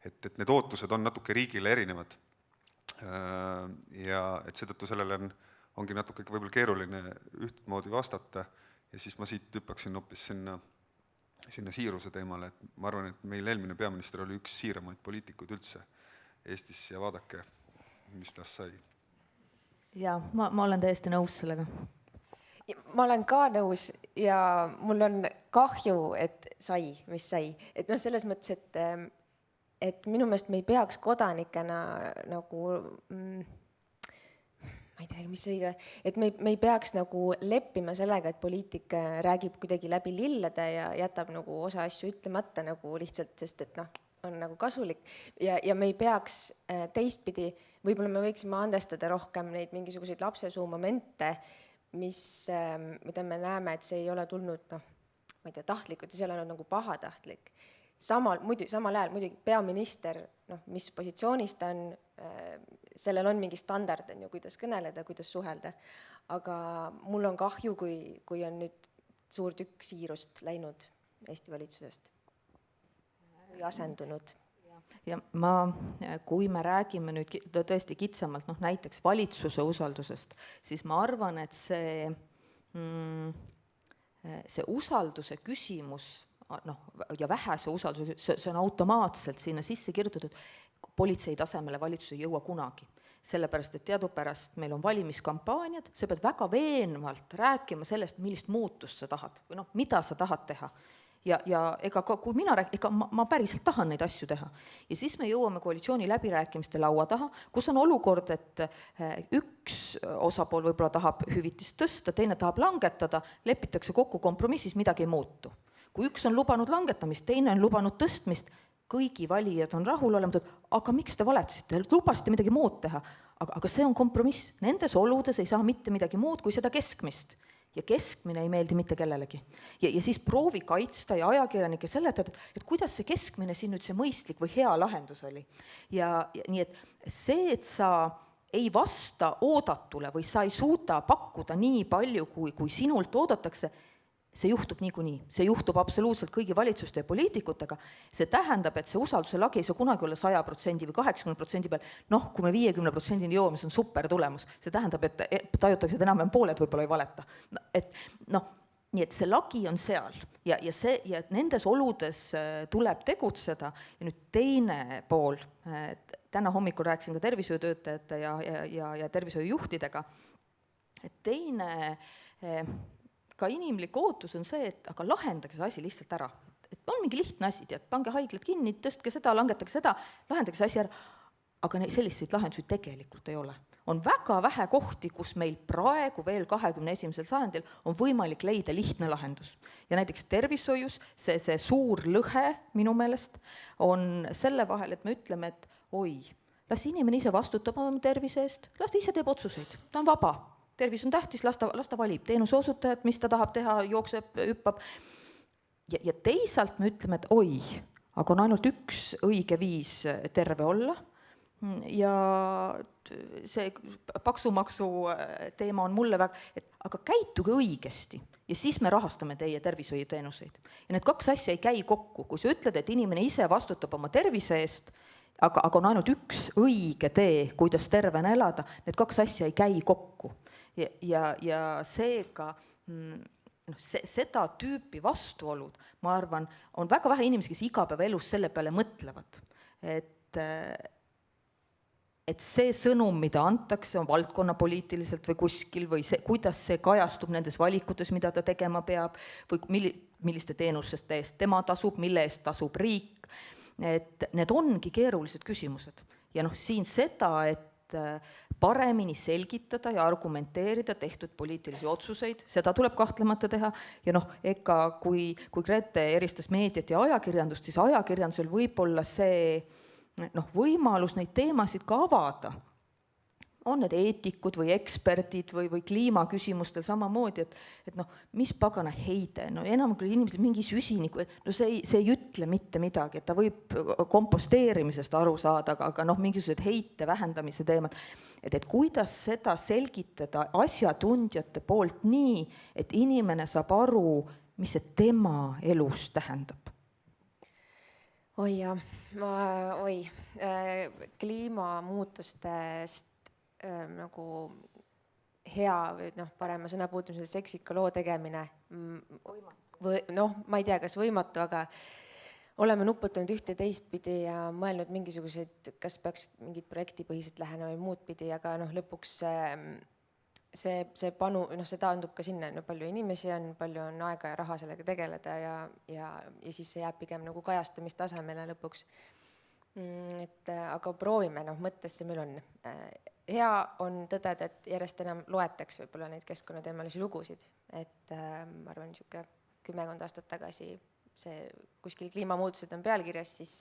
Et need ootused on natuke riigile erinevad ja et seetõttu sellele ongi natuke võib-olla keeruline ühtmoodi vastata Ja siis ma siit hüppaksin hoopis sinna siiruse teemale, et ma arvan, et meil eelmine peaminister oli üks siiramaid poliitikuid üldse Eestis ja vaadake, mis tast sai. Jaa, ma olen täiesti nõus sellega. Ma olen ka nõus ja mul on kahju, et sai, mis sai. Et noh, selles mõttes, et minu meelest me ei peaks kodanikena nagu ma ei tea, mis õige, et me ei peaks nagu leppima sellega, et poliitik räägib kuidagi läbi lillede ja jätab nagu osa asju ütlemata nagu lihtsalt, sest et noh, on nagu kasulik ja me ei peaks teistpidi, võib-olla me võiksime andestada rohkem neid mingisuguseid lapsesuu momente, mida me näeme, et see ei ole tulnud, noh, ma ei tea, tahtlikult ja see ei ole nagu pahatahtlik. Samal ajal muidugi peaminister, noh, mis positsioonis ta on, sellel on mingi standard, on ju, kuidas kõneleda, kuidas suhelda, aga mul on kahju, kui on nüüd suur tükk siirust läinud Eesti valitsusest või asendunud. Ja kui me räägime nüüd tõesti kitsamalt, noh, näiteks valitsuse usaldusest, siis ma arvan, et see usalduse küsimus, noh, ja vähese usalduse, see on automaatselt sinna sisse kirjutatud, politsei tasemele valitsus ei jõua kunagi. Sellepärast, et teadupärast meil on valimiskampaaniad, sa pead väga veenvalt rääkima sellest, millist muutust sa tahad või noh, mida sa tahad teha. Ja ega kui mina ma päriselt tahan neid asju teha. Ja siis me jõuame koalitsiooni läbirääkimiste laua taha, kus on olukord, et üks osapool võib-olla tahab hüvitist tõsta, teine tahab langetada, lepitakse kokku kompromissis, midagi ei muutu. Kui üks on lubanud langetamist, teine on lubanud tõstmist, kõigi valijad on rahulolematud, aga miks te valetasite, lubasite midagi muud teha, aga see on kompromiss. Nendes oludes ei saa mitte midagi muud kui seda keskmist. Ja keskmine ei meeldi mitte kellelegi. Ja siis proovi kaitsta ja ajakirjanike seletada, et kuidas see keskmine siin nüüd see mõistlik või hea lahendus oli. Ja nii et see, et sa ei vasta oodatule või sa ei suuda pakkuda nii palju, kui sinult oodatakse, see juhtub niikuinii. See juhtub absoluutselt kõigi valitsuste ja poliitikutega. See tähendab, et see usalduse lagi ei saa kunagi olla 100% või 80% peal. Noh, kui me 50% jõuame, see on super tulemus. See tähendab, et tajutakse, et enam pooled võib-olla ei valeta. Et noh, nii et see lagi on seal ja nendes oludes tuleb tegutseda. Ja nüüd teine pool, täna hommikul rääkisin ka tervishoiutöötajate ja tervishoiujuhtidega, et teine ka inimlik ootus on see, et aga lahendage see asi lihtsalt ära. Et on mingi lihtne asi, tead, pange haiglad kinni, tõstke seda, langetage seda, lahendage see asi ära. Aga selliseid lahendusi tegelikult ei ole. On väga vähe kohti, kus meil praegu veel 21. sajandil on võimalik leida lihtne lahendus. Ja näiteks tervishoius see suur lõhe minu meelest on selle vahel, et me ütleme, et oi, las inimene ise vastutab oma tervise eest, las ta ise teeb otsuseid, ta on vaba. Tervis on tähtis, las ta valib teenuse osutajat, mis ta tahab teha, jookseb, hüppab. Ja teisalt me ütleme, et oi, aga on ainult üks õige viis terve olla ja see paksumaksu teema on mulle väga, et aga käituge õigesti ja siis me rahastame teie tervishoiuteenuseid. Ja need kaks asja ei käi kokku, kui sa ütled, et inimene ise vastutab oma tervise eest, aga on ainult üks õige tee, kuidas tervena elada, need kaks asja ei käi kokku. Ja seega seda tüüpi vastuolud, ma arvan, on väga vähe inimesi, kes igapäevaelus selle peale mõtlevad. Et see sõnum, mida antakse, on valdkonnapoliitiliselt või kuskil või kuidas see kajastub nendes valikutes, mida ta tegema peab või milliste teenusest eest tema tasub, mille eest tasub riik. Et need ongi keerulised küsimused. Ja siin seda, et paremini selgitada ja argumenteerida tehtud poliitilisi otsuseid, seda tuleb kahtlemata teha ja ega kui Grete eristas meediat ja ajakirjandust, siis ajakirjandusel võib olla see võimalus neid teemasid ka avada. On need eetikud või eksperdid või kliimaküsimustel samamoodi, et mis pagana heide, enam kui inimesed mingi süsiniku, see ei ütle mitte midagi, et ta võib komposteerimisest aru saada, aga mingisugused heite vähendamise teemad, et kuidas seda selgitada asjatundjate poolt nii, et inimene saab aru, mis see tema elus tähendab. Kliimamuutustest nagu hea või parema sõna puutumisel seksika loo tegemine, või noh, ma ei tea, kas võimatu, aga oleme nuputanud ühte teistpidi ja mõelnud mingisuguseid, kas peaks mingid projektipõhiselt lähenema või muud pidi, aga noh, lõpuks see see taandub ka sinna, palju inimesi on, palju on aega ja raha sellega tegeleda ja siis see jääb pigem nagu kajastamistasemele lõpuks. Aga proovime, mõttes see meil on. Hea on tõdeda, et järjest enam loetakse võib-olla neid keskkonnateemalisi lugusid, et ma arvan, niisugune 10 aastat tagasi see kuskil kliimamuutused on pealkirjas, siis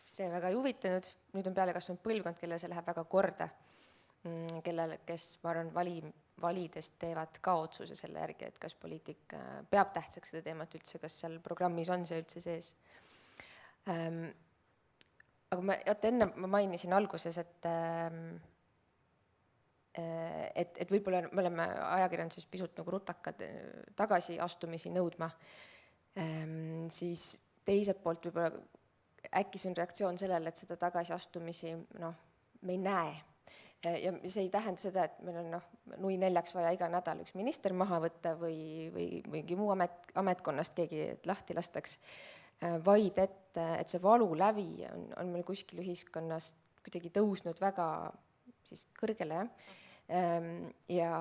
see väga ei huvitanud, nüüd on peale kasvanud põlvkond, kellele see läheb väga korda, kes, ma arvan, validest teevad ka otsuse selle järgi, et kas poliitik peab tähtsaks seda teemat üldse, kas seal programmis on see üldse sees. Aga enne ma mainisin alguses, et võib-olla me oleme ajakirjanduses pisut nagu rutakad tagasiastumisi nõudma, siis teiselt poolt võib-olla äkki see on reaktsioon sellele, et seda tagasiastumisi me ei näe. Ja see ei tähenda seda, et meil on nui neljaks vaja iga nädal üks minister maha võtta või mingi muu ametkonnast keegi lahti lastaks, vaid et see valulävi on meil kuskil ühiskonnas kuidagi tõusnud väga siis kõrgele ja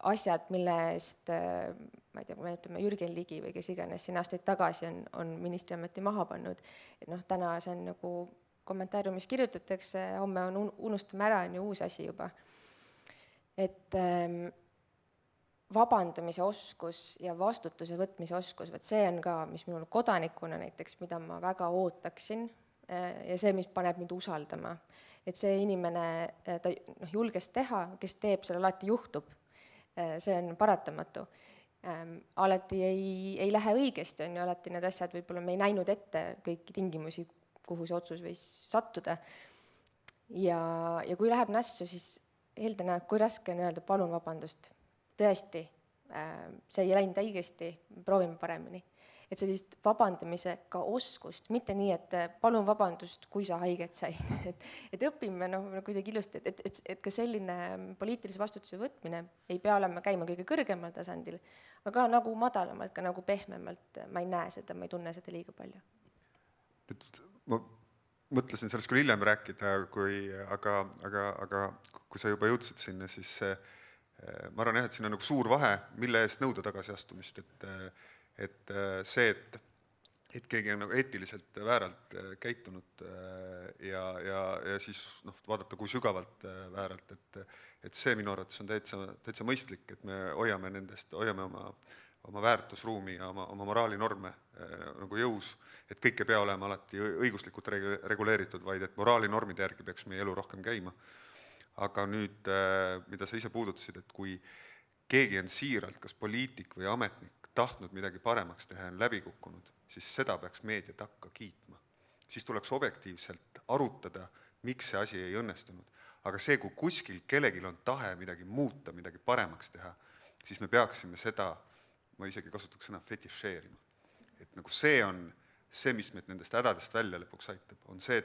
asjad, mille eest, ma ei tea, kui me ütleme Jürgen Ligi või kes iganes siin aastaid tagasi on ministriameti maha pannud, et täna see on nagu kommentaariumis kirjutatakse, homme unustame ära, on ju uus asi juba. Et vabandamise oskus ja vastutuse võtmise oskus, see on ka, mis minul kodanikuna näiteks, mida ma väga ootaksin ja see, mis paneb mind usaldama. Et see inimene, ta julges teha, kes teeb, seal alati juhtub. See on paratamatu. Alati ei lähe õigesti, on ju alati need asjad, võib-olla me ei näinud ette kõiki tingimusi, kuhu see otsus võis sattuda. Ja kui läheb nässu, siis eeldana, kui raske on öelda palun vabandust. Tõesti, see ei läinud õigesti, proovime paremini. Et sellist vabandamise ka oskust, mitte nii, et palun vabandust, kui sa haiget said. Et õpime kuidagi ilusti, et ka selline poliitilise vastutuse võtmine ei pea olema käima kõige kõrgemal tasandil, aga nagu madalamalt, ka nagu pehmemalt, ma ei näe seda, ma ei tunne seda liiga palju. Nüüd ma mõtlesin sellest küll hiljem rääkida, aga kui sa juba jõudsid sinna, siis ma arvan jah, et siin on nagu suur vahe, mille eest nõuda tagasiastumist, et see, et keegi on nagu eetiliselt vääralt käitunud ja siis vaadata, kui sügavalt vääralt, et see minu arvates on täitsa mõistlik, et me hoiame oma väärtusruumi ja oma moraalinorme nagu jõus, et kõik ei pea olema alati õiguslikult reguleeritud, vaid et moraalinormide järgi peaks meie elu rohkem käima. Aga nüüd, mida sa ise puudutasid, et kui keegi on siiralt, kas poliitik või ametnik, tahtnud midagi paremaks teha ja on läbi kukkunud, siis seda peaks meediat hakka kiitma. Siis tuleks objektiivselt arutada, miks see asi ei õnnestunud. Aga see, kui kuskil kellelgi on tahe midagi muuta, midagi paremaks teha, siis me peaksime seda, ma isegi kasutaks sõna fetišeerima. Et nagu see on see, mis meid nendest hädadest välja lõpuks aitab, on see,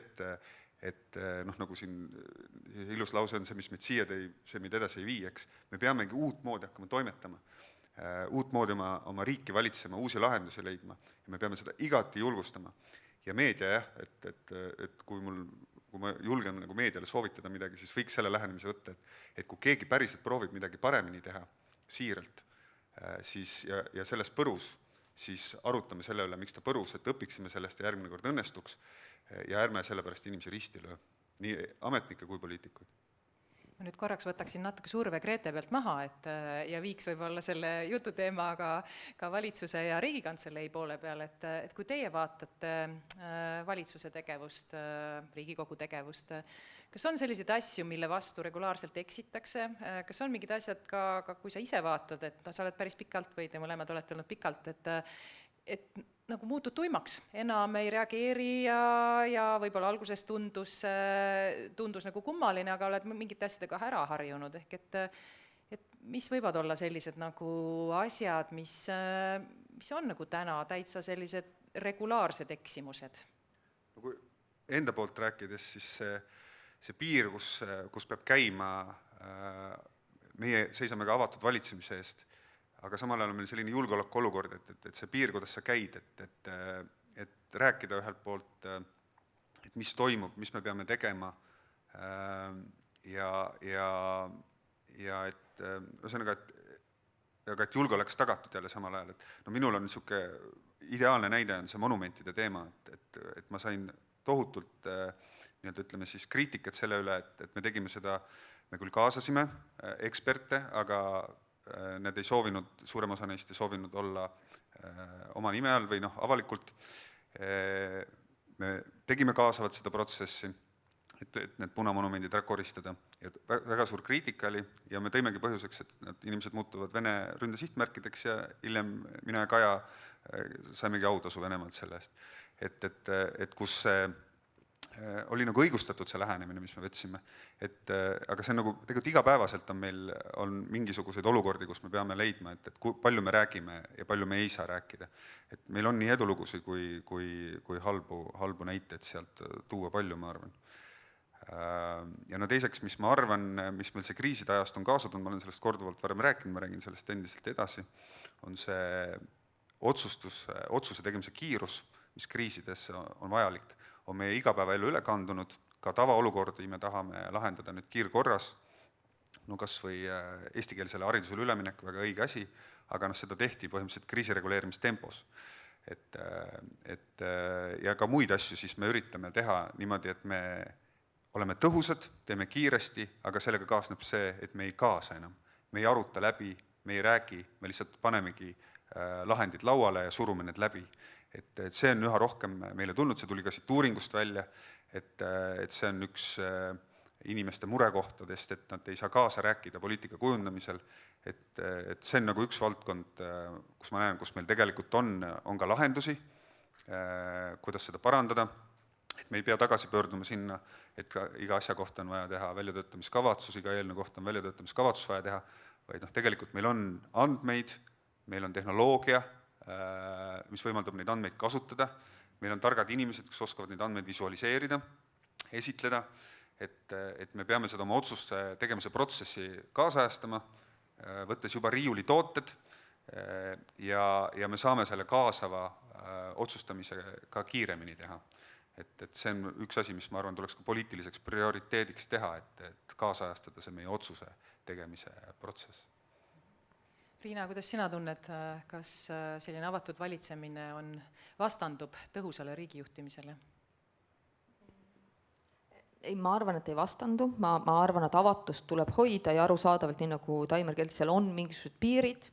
et nagu siin ilus lause on see, mis meid siia tõi, see meid edasi ei vii, eks. Me peamegi uut moodi hakkama toimetama. Uut moodi oma riiki valitsema, uusi lahendusi leidma ja me peame seda igati julgustama. Ja meedia jah, et kui ma julgen nagu meediale soovitada midagi, siis võiks selle lähenemise võtta, et kui keegi päriselt proovib midagi paremini teha, siiralt, siis, ja selles põrus, siis arutame selle üle, miks ta põrus, et õpiksime sellest ja järgmine kord õnnestuks ja ärme sellepärast inimesi risti löö, nii ametnikke kui poliitikuid. Ma nüüd korraks võtaksin natuke surve Grete pealt maha ja viiks võib-olla selle jututeema ka valitsuse ja Riigikantselei poole peale, et kui teie vaatate valitsuse tegevust, Riigikogu tegevust, kas on selliseid asju, mille vastu regulaarselt eksitakse, kas on mingid asjad ka kui sa ise vaatad, et sa oled päris pikalt või te mõlemad olete olnud pikalt, et nagu muutud tuimaks, enam ei reageeri ja võib-olla alguses tundus nagu kummaline, aga oled mingite asjadega ära harjunud, ehk et mis võivad olla sellised nagu asjad, mis on nagu täna täitsa sellised regulaarsed eksimused? Kui enda poolt rääkides, siis see piir, kus peab käima, meie seisame ka avatud valitsemise eest, aga samal ajal on meil selline julgeolekuolukord, et see piir, kuidas sa käid, et rääkida ühelt poolt, et mis toimub, mis me peame tegema ja et ühesõnaga, et julgeolek oleks tagatud jälle samal ajal, et no minul on niisugune ideaalne näide on see monumentide teema, et ma sain tohutult nii-öelda ütleme siis kriitikat selle üle, et me tegime seda, me küll kaasasime eksperte, aga need ei soovinud, suurem osa neist ei soovinud olla oma nime all või avalikult. Me tegime kaasavat seda protsessi, et need punamonumendid ära koristada. Ja väga suur kriitika oli ja me tõimegi põhjuseks, et need inimesed muutuvad Vene ründe sihtmärkideks ja hiljem mina ja Kaja saimegi autasu Venemaalt selle eest. Et kus see oli nagu õigustatud see lähenemine, mis me võtsime. Aga see on nagu, tegelikult igapäevaselt on meil on mingisuguseid olukordi, kus me peame leidma, et palju me räägime ja palju me ei saa rääkida. Et meil on nii edulugusid kui halbu näiteid sealt tuua palju, ma arvan. Ja teiseks, mis ma arvan, mis meil see kriiside ajast on kaasa tulnud, ma olen sellest korduvalt varem rääkinud, ma räägin sellest endiselt edasi, on see otsuse tegemise kiirus, mis kriisides on vajalik, on meie igapäevaelu üle kandunud, ka tavaolukordi me tahame lahendada nüüd kiirkorras, kas või eestikeelsele haridusele üleminek, väga õige asi, aga seda tehti põhimõtteliselt kriisireguleerimistempos. Ja ka muid asju siis me üritame teha niimoodi, et me oleme tõhusad, teeme kiiresti, aga sellega kaasneb see, et me ei kaasa enam. Me ei aruta läbi, me ei räägi, me lihtsalt panemegi lahendid lauale ja surume need läbi. Et see on üha rohkem meile tulnud, see tuli ka siit uuringust välja, et see on üks inimeste murekohtadest, et nad ei saa kaasa rääkida poliitika kujundamisel, et see on nagu üks valdkond, kus ma näen, kus meil tegelikult on ka lahendusi, kuidas seda parandada, et me ei pea tagasi pöörduma sinna, et ka iga asja kohta on vaja teha väljatöötamiskavatsus, iga eelnõu kohta on väljatöötamiskavatsus vaja teha, vaid tegelikult meil on andmeid, meil on tehnoloogia, mis võimaldab neid andmeid kasutada, meil on targad inimesed, kes oskavad neid andmeid visualiseerida, esitleda, et me peame seda oma otsuste tegemise protsessi kaasajastama, võttes juba riiuli tooted ja me saame selle kaasava otsustamise ka kiiremini teha. Et see on üks asi, mis ma arvan tuleks ka poliitiliseks prioriteediks teha, et kaasajastada see meie otsuse tegemise protsess. Riina, kuidas sina tunned, kas selline avatud valitsemine vastandub tõhusale riigijuhtimisele? Ei, ma arvan, et ei vastandu, ma arvan, et avatust tuleb hoida ja arusaadavalt, nii nagu Taimar keeltis, seal on mingisugused piirid,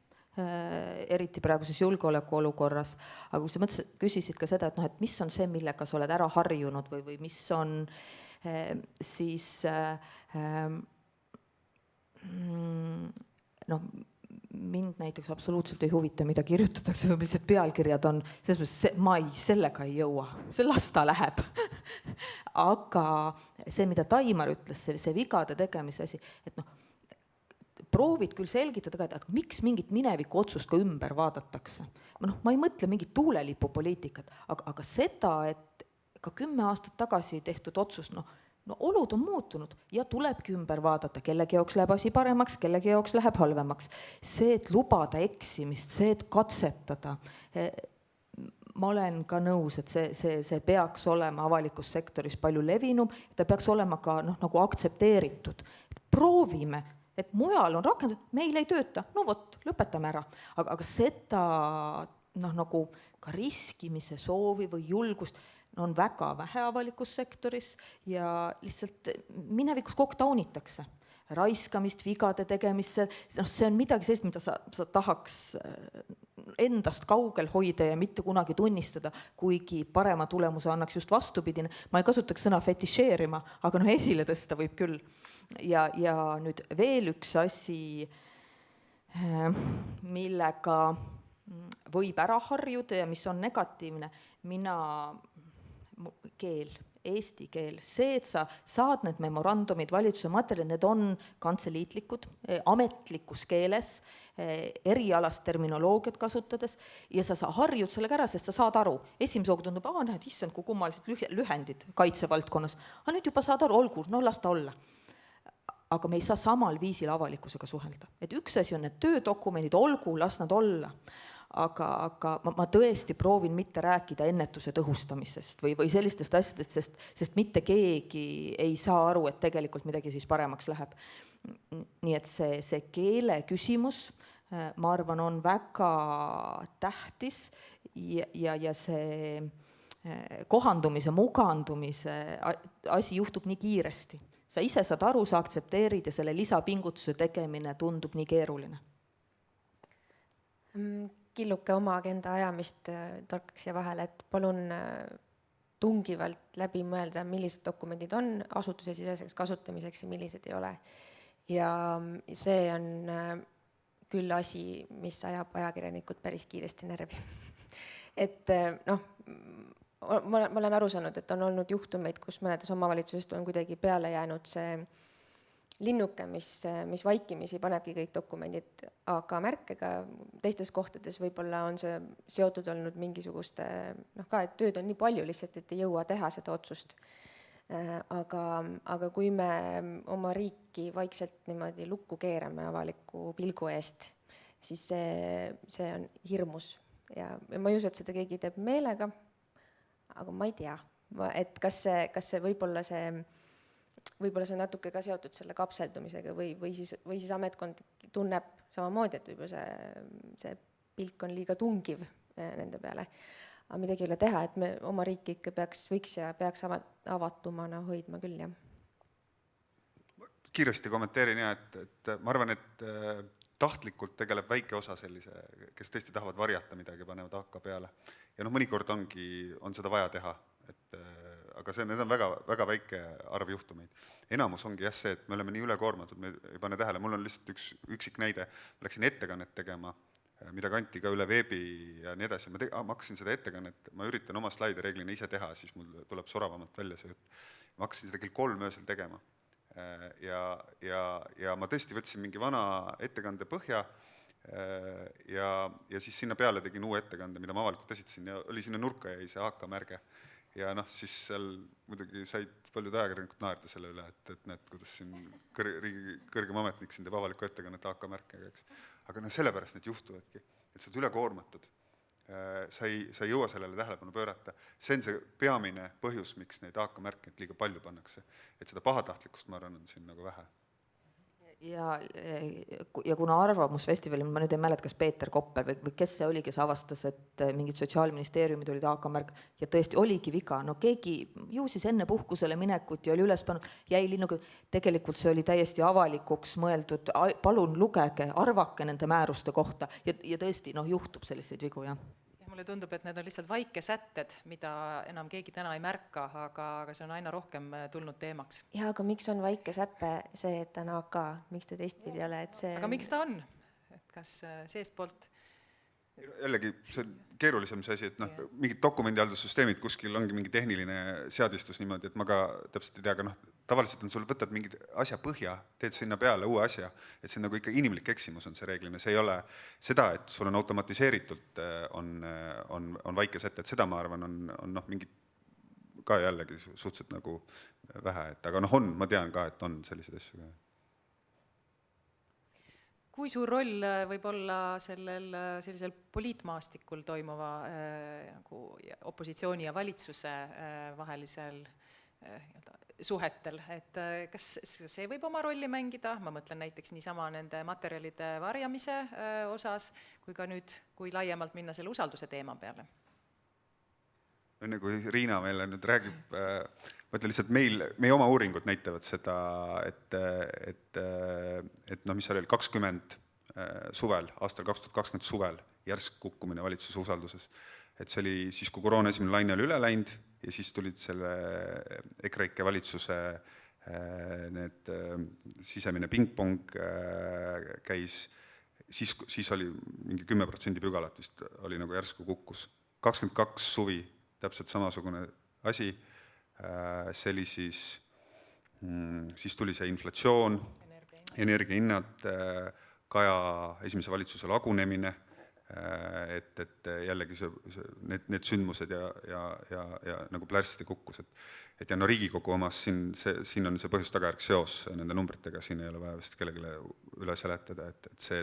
eriti praeguses julgeolekuolukorras, aga kui sa küsisid ka seda, et mis on see, millega sa oled ära harjunud või mis on siis mind näiteks absoluutselt ei huvita, mida kirjutatakse, või lihtsalt pealkirjad on, selles mõttes sellega ei jõua, see las ta läheb. Aga see, mida Taimar ütles, see vigade tegemise asi, et proovid küll selgitada, et miks mingit mineviku otsust ka ümber vaadatakse. Ma ei mõtle mingit tuulelipupoliitikat, aga seda, et ka 10 aastat tagasi tehtud otsus, olud on muutunud ja tulebki ümber vaadata, kellegi jaoks läheb asi paremaks, kellegi jaoks läheb halvemaks. See, et lubada eksimist, see, et katsetada, ma olen ka nõus, et see peaks olema avalikus sektoris palju levinum, ta peaks olema ka nagu aktsepteeritud. Proovime, et mujal on rakendatud, meil ei tööta, lõpetame ära. Aga seda nagu ka riskimise soovi või julgust on väga vähe avalikus sektoris ja lihtsalt minevikus kogu taunitakse. Raiskamist, vigade tegemist, see on midagi sellist, mida sa tahaks endast kaugel hoida ja mitte kunagi tunnistada, kuigi parema tulemuse annaks just vastupidine. Ma ei kasutaks sõna fetišeerima, aga esile tõsta võib küll. Ja nüüd veel üks asi, millega võib ära harjuda ja mis on negatiivne, keel, eesti keel, see, et sa saad need memorandumid, valitsuse materjalid, need on kantseliitlikud, ametlikus keeles, erialast terminoloogiat kasutades ja sa harjud sellega ära, sest sa saad aru. Esimese hooga tundub, näed, issand, kui kummalised lühendid kaitsevaldkonnas. Aga nüüd juba saad aru, olgu, las ta olla. aga me ei saa samal viisil avalikkusega suhelda. Et üks asi on need töödokumendid, olgu, las nad olla, aga ma tõesti proovin mitte rääkida ennetuse tõhustamisest või sellistest asjadest, sest mitte keegi ei saa aru, et tegelikult midagi siis paremaks läheb. Nii et see keele küsimus, ma arvan, on väga tähtis ja see kohandumise, mugandumise asi juhtub nii kiiresti. Sa ise saad aru, sa aktsepteerid ja selle lisapingutuse tegemine tundub nii keeruline. Killuke oma agenda ajamist torkaks siia vahele, et palun tungivalt läbi mõelda, millised dokumendid on asutuse siseseks kasutamiseks ja millised ei ole. Ja see on küll asi, mis ajab ajakirjanikud päris kiiresti närvi. Et ma olen aru saanud, et on olnud juhtumeid, kus mõnedes omavalitsusest on kuidagi peale jäänud see linnuke, mis vaikimisi panebki kõik dokumendid AK märkega, teistes kohtades võib-olla on see seotud olnud mingisuguste, ka et tööd on nii palju lihtsalt, et ei jõua teha seda otsust. Aga kui me oma riiki vaikselt niimoodi lukku keerame avaliku pilgu eest, siis see on hirmus ja ma ei usu, et seda keegi teeb meelega, aga ma ei tea, et kas see võib-olla see on natuke ka seotud selle kapseldumisega või siis ametkond tunneb samamoodi, et võib-olla see pilk on liiga tungiv nende peale. Aga midagi ei ole teha, et me oma riiki ikka peaks avatumana hoidma küll, jah. Kiiresti kommenteerin et ma arvan, et tahtlikult tegeleb väike osa sellise, kes tõesti tahavad varjata midagi, panevad AK peale. Ja mõnikord on seda vaja teha, aga need on väga, väga väike arv juhtumeid. Enamus ongi see, et me oleme nii ülekoormatud, me ei pane tähele. Mul on lihtsalt üks üksik näide. Ma läksin ettekannet tegema, mida kanti ka üle veebi ja nii edasi. Ma hakkasin seda ettekannet, ma üritan oma slaide reeglina ise teha, siis mul tuleb soravamalt välja see. Ma hakkasin seda kell 3 öösel tegema. Ja ma tõesti võtsin mingi vana ettekande põhja ja siis sinna peale tegin uue ettekande, mida ma avalikult esitasin ja oli sinna nurka jäi see AK märge. Ja siis seal muidugi said paljud ajakirjanikud naerda selle üle, et näed, kuidas siin riigi kõrgem ametnik siin teeb avaliku ettekannet AK märkega, eks. Aga sellepärast need juhtuvadki, et sa oled ülekoormatud. Sa ei jõua sellele tähelepanu pöörata. See on see peamine põhjus, miks neid AK märkeid liiga palju pannakse. Et seda pahatahtlikkust, ma arvan, on siin nagu vähe. Ja kuna Arvamusfestivalil, ma nüüd ei mäleta, kas Peeter Koppel või kes see oli, kes avastas, et mingid sotsiaalministeeriumid olid AK märk ja tõesti oligi viga. Keegi ju siis enne puhkusele minekut ja oli üles pannud, jäi linnuga. Tegelikult see oli täiesti avalikuks mõeldud. Palun lugege, arvake nende määruste kohta ja tõesti juhtub selliseid vigu, jah. Mulle tundub, et need on lihtsalt väikesätted, mida enam keegi täna ei märka, aga see on aina rohkem tulnud teemaks. Ja, aga miks on väike säte see, et on AK? Miks ta teistpidi ei ole? Aga miks ta on? Et kas seestpoolt? Jällegi, see on keerulisem see asi, et mingid dokumendihaldussüsteemid kuskil ongi mingi tehniline seadistus niimoodi, et ma ka täpselt ei tea, aga tavaliselt on sul võtad mingid asja põhja, teed sinna peale uue asja, et see nagu ikka inimlik eksimus on see reeglina, see ei ole seda, et sul on automatiseeritud on väike säte, et seda ma arvan on mingid ka jällegi suhteliselt nagu vähe, aga ma tean ka, et on selliseid asju ka. Kui suur roll võib olla sellisel poliitmaastikul toimuva opositsiooni ja valitsuse vahelisel suhetel, et kas see võib oma rolli mängida, ma mõtlen näiteks niisama nende materjalide varjamise osas, kui ka nüüd, kui laiemalt minna selle usalduse teema peale? Enne kui Riina meile nüüd räägib, ma ütlen lihtsalt, meie oma uuringud näitavad seda, et mis oli 20 suvel, aastal 2020 suvel järsk kukkumine valitsuse usalduses. Et see oli siis, kui koroona esimene laine oli üle läinud ja siis tulid selle EKREIKE valitsuse need sisemine pingpong käis, siis oli mingi 10% pügalat vist oli nagu järsku kukkus. 22 suvi täpselt samasugune asi, see oli siis tuli see inflatsioon, energiahinnad, Kaja esimese valitsuse lagunemine, et jällegi need sündmused ja nagu plärsti kukkus, et ja no Riigikogu omas siin on see põhjus-tagajärg seos nende numbritega, siin ei ole vaja vist kellelegi üle seletada, et see,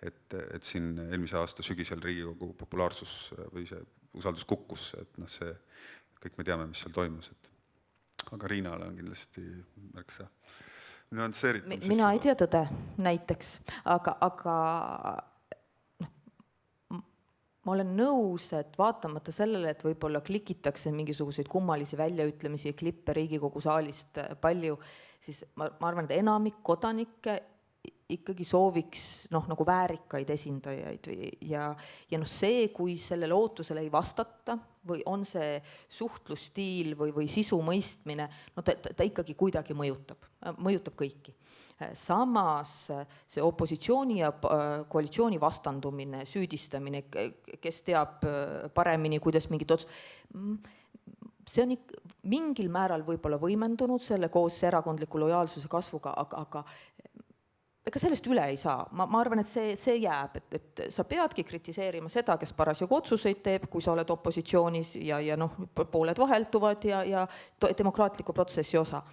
et siin eelmise aasta sügisel Riigikogu populaarsus või see usaldus kukkus, et noh, see kõik me teame, mis seal toimus, aga Riinale on kindlasti märksa nüansseeritum. Mina ei tea tõde näiteks, aga ma olen nõus, et vaatamata sellele, et võib-olla klikitakse mingisuguseid kummalisi väljaütlemisi ja klippe Riigikogu saalist palju, siis ma arvan, et enamik kodanikke ikkagi sooviks nagu väärikaid esindajaid ja see, kui sellele ootusele ei vastata või on see suhtlusstiil või sisu mõistmine, ta ikkagi kuidagi mõjutab kõiki. Samas see opositsiooni ja koalitsiooni vastandumine, süüdistamine, kes teab paremini, kuidas mingit see on mingil määral võib-olla võimendunud selle koos erakondliku lojaalsuse kasvuga, aga ega sellest üle ei saa. Ma arvan, et see jääb, et sa peadki kritiseerima seda, kes parasjagu otsuseid teeb, kui sa oled opositsioonis ja pooled vahelduvad ja demokraatliku protsessi osa.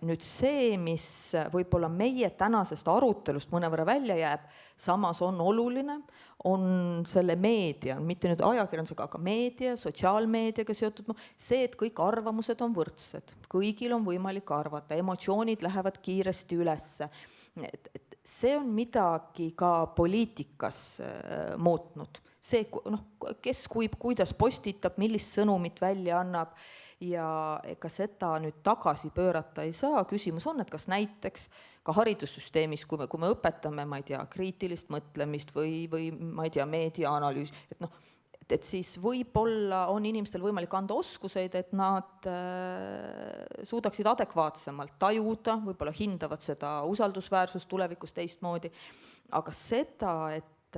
Nüüd see, mis võib-olla meie tänasest arutelust mõnevõrra välja jääb, samas on oluline, on selle meedia, mitte nüüd ajakirjandusega, aga meedia, sotsiaalmeediaga seotud, see, et kõik arvamused on võrdsed, kõigil on võimalik arvata, emotsioonid lähevad kiiresti ülesse. See on midagi ka poliitikas muutnud. See, kes kuidas postitab, millist sõnumit välja annab ja ega seda nüüd tagasi pöörata ei saa. Küsimus on, et kas näiteks ka haridussüsteemis, kui me õpetame, ma ei tea, kriitilist mõtlemist või ma ei tea, meediaanalüüs, et siis võib-olla on inimestel võimalik anda oskuseid, et nad suudaksid adekvaatsemalt tajuda, võib-olla hindavad seda usaldusväärsust tulevikus teistmoodi, aga seda, et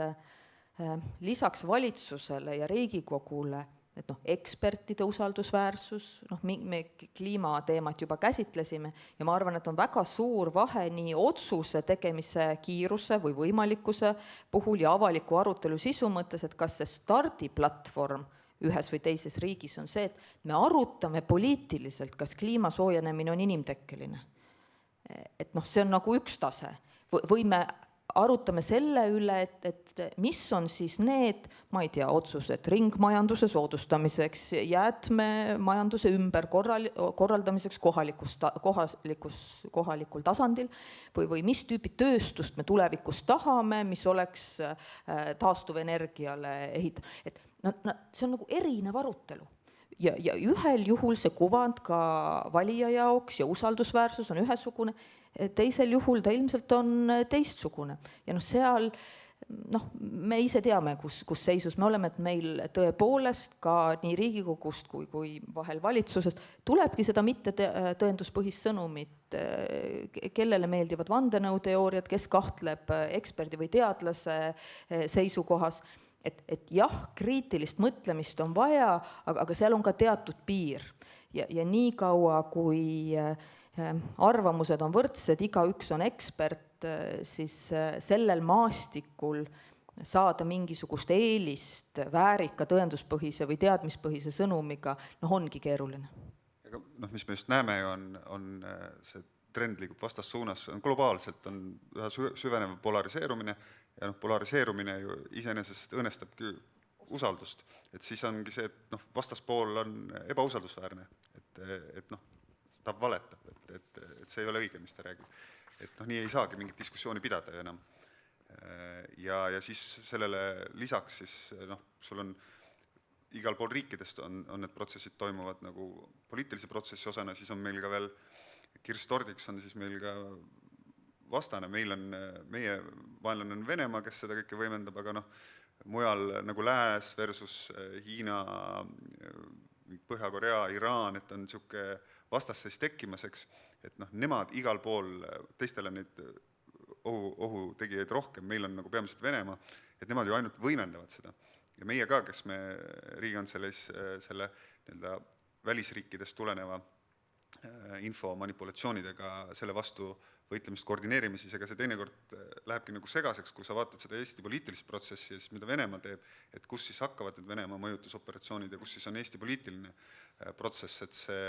lisaks valitsusele ja Riigikogule, et ekspertide usaldusväärsus, me kliimateemat juba käsitlesime ja ma arvan, et on väga suur vahe nii otsuse tegemise kiiruse või võimalikkuse puhul ja avaliku arutelu sisu mõttes, et kas see stardiplatvorm ühes või teises riigis on see, et me arutame poliitiliselt, kas kliima soojenemine on inimtekkeline. Et see on nagu üks tase või me arutame selle üle, et mis on siis need, ma ei tea, otsused ringmajanduse soodustamiseks, jäätmemajanduse ümber korraldamiseks kohalikul tasandil või mis tüüpi tööstust me tulevikus tahame, mis oleks taastuvenergiale ehitatud. See on nagu erinev arutelu. Ja ühel juhul see kuvand ka valija jaoks ja usaldusväärsus on ühesugune, teisel juhul ta ilmselt on teistsugune. Ja seal me ise teame, kus seisus me oleme, et meil tõepoolest ka nii Riigikogust kui vahel valitsusest tulebki seda mitte tõenduspõhist sõnumit, kellele meeldivad vandenõuteooriad, kes kahtleb eksperdi või teadlase seisukohas. Et jah, kriitilist mõtlemist on vaja, aga seal on ka teatud piir. Ja nii kaua, kui arvamused on võrdsed, igaüks on ekspert, siis sellel maastikul saada mingisugust eelist väärika tõenduspõhise või teadmispõhise sõnumiga, ongi keeruline. Mis me just näeme, on see trend liigub vastassuunas, globaalselt on üha süvenev polariseerumine ja polariseerumine ju iseenesest õõnestabki usaldust, et siis ongi see, et vastaspool on ebausaldusväärne, et ta valetab, et see ei ole õige, mis ta räägib. Et nii ei saagi mingit diskussiooni pidada enam. Ja siis sellele lisaks siis, sul on igal pool riikidest on need protsessid toimuvad nagu poliitilise protsessi osana, siis on meil ka veel, Kirstordiks on siis meil ka vastane, meie vaenlane on Venemaa, kes seda kõike võimendab, aga mujal nagu Lääs versus Hiina, Põhja-Korea, Iraan, et on niisugune vastasseis tekkimaseks, et nemad igal pool, teistele neid ohutegijaid rohkem, meil on nagu peamiselt Venemaa, et nemad ju ainult võimendavad seda. Ja meie ka, kes me Riigikantseleis selle välisriikidest tuleneva infomanipulatsioonidega selle vastu võitlemist koordineerime, siis ega see teinekord lähebki nagu segaseks, kui sa vaatad seda Eesti poliitilist protsessi ja siis mida Venemaa teeb, et kus siis hakkavad need Venemaa mõjutusoperatsioonid ja kus siis on Eesti poliitiline protsess, et see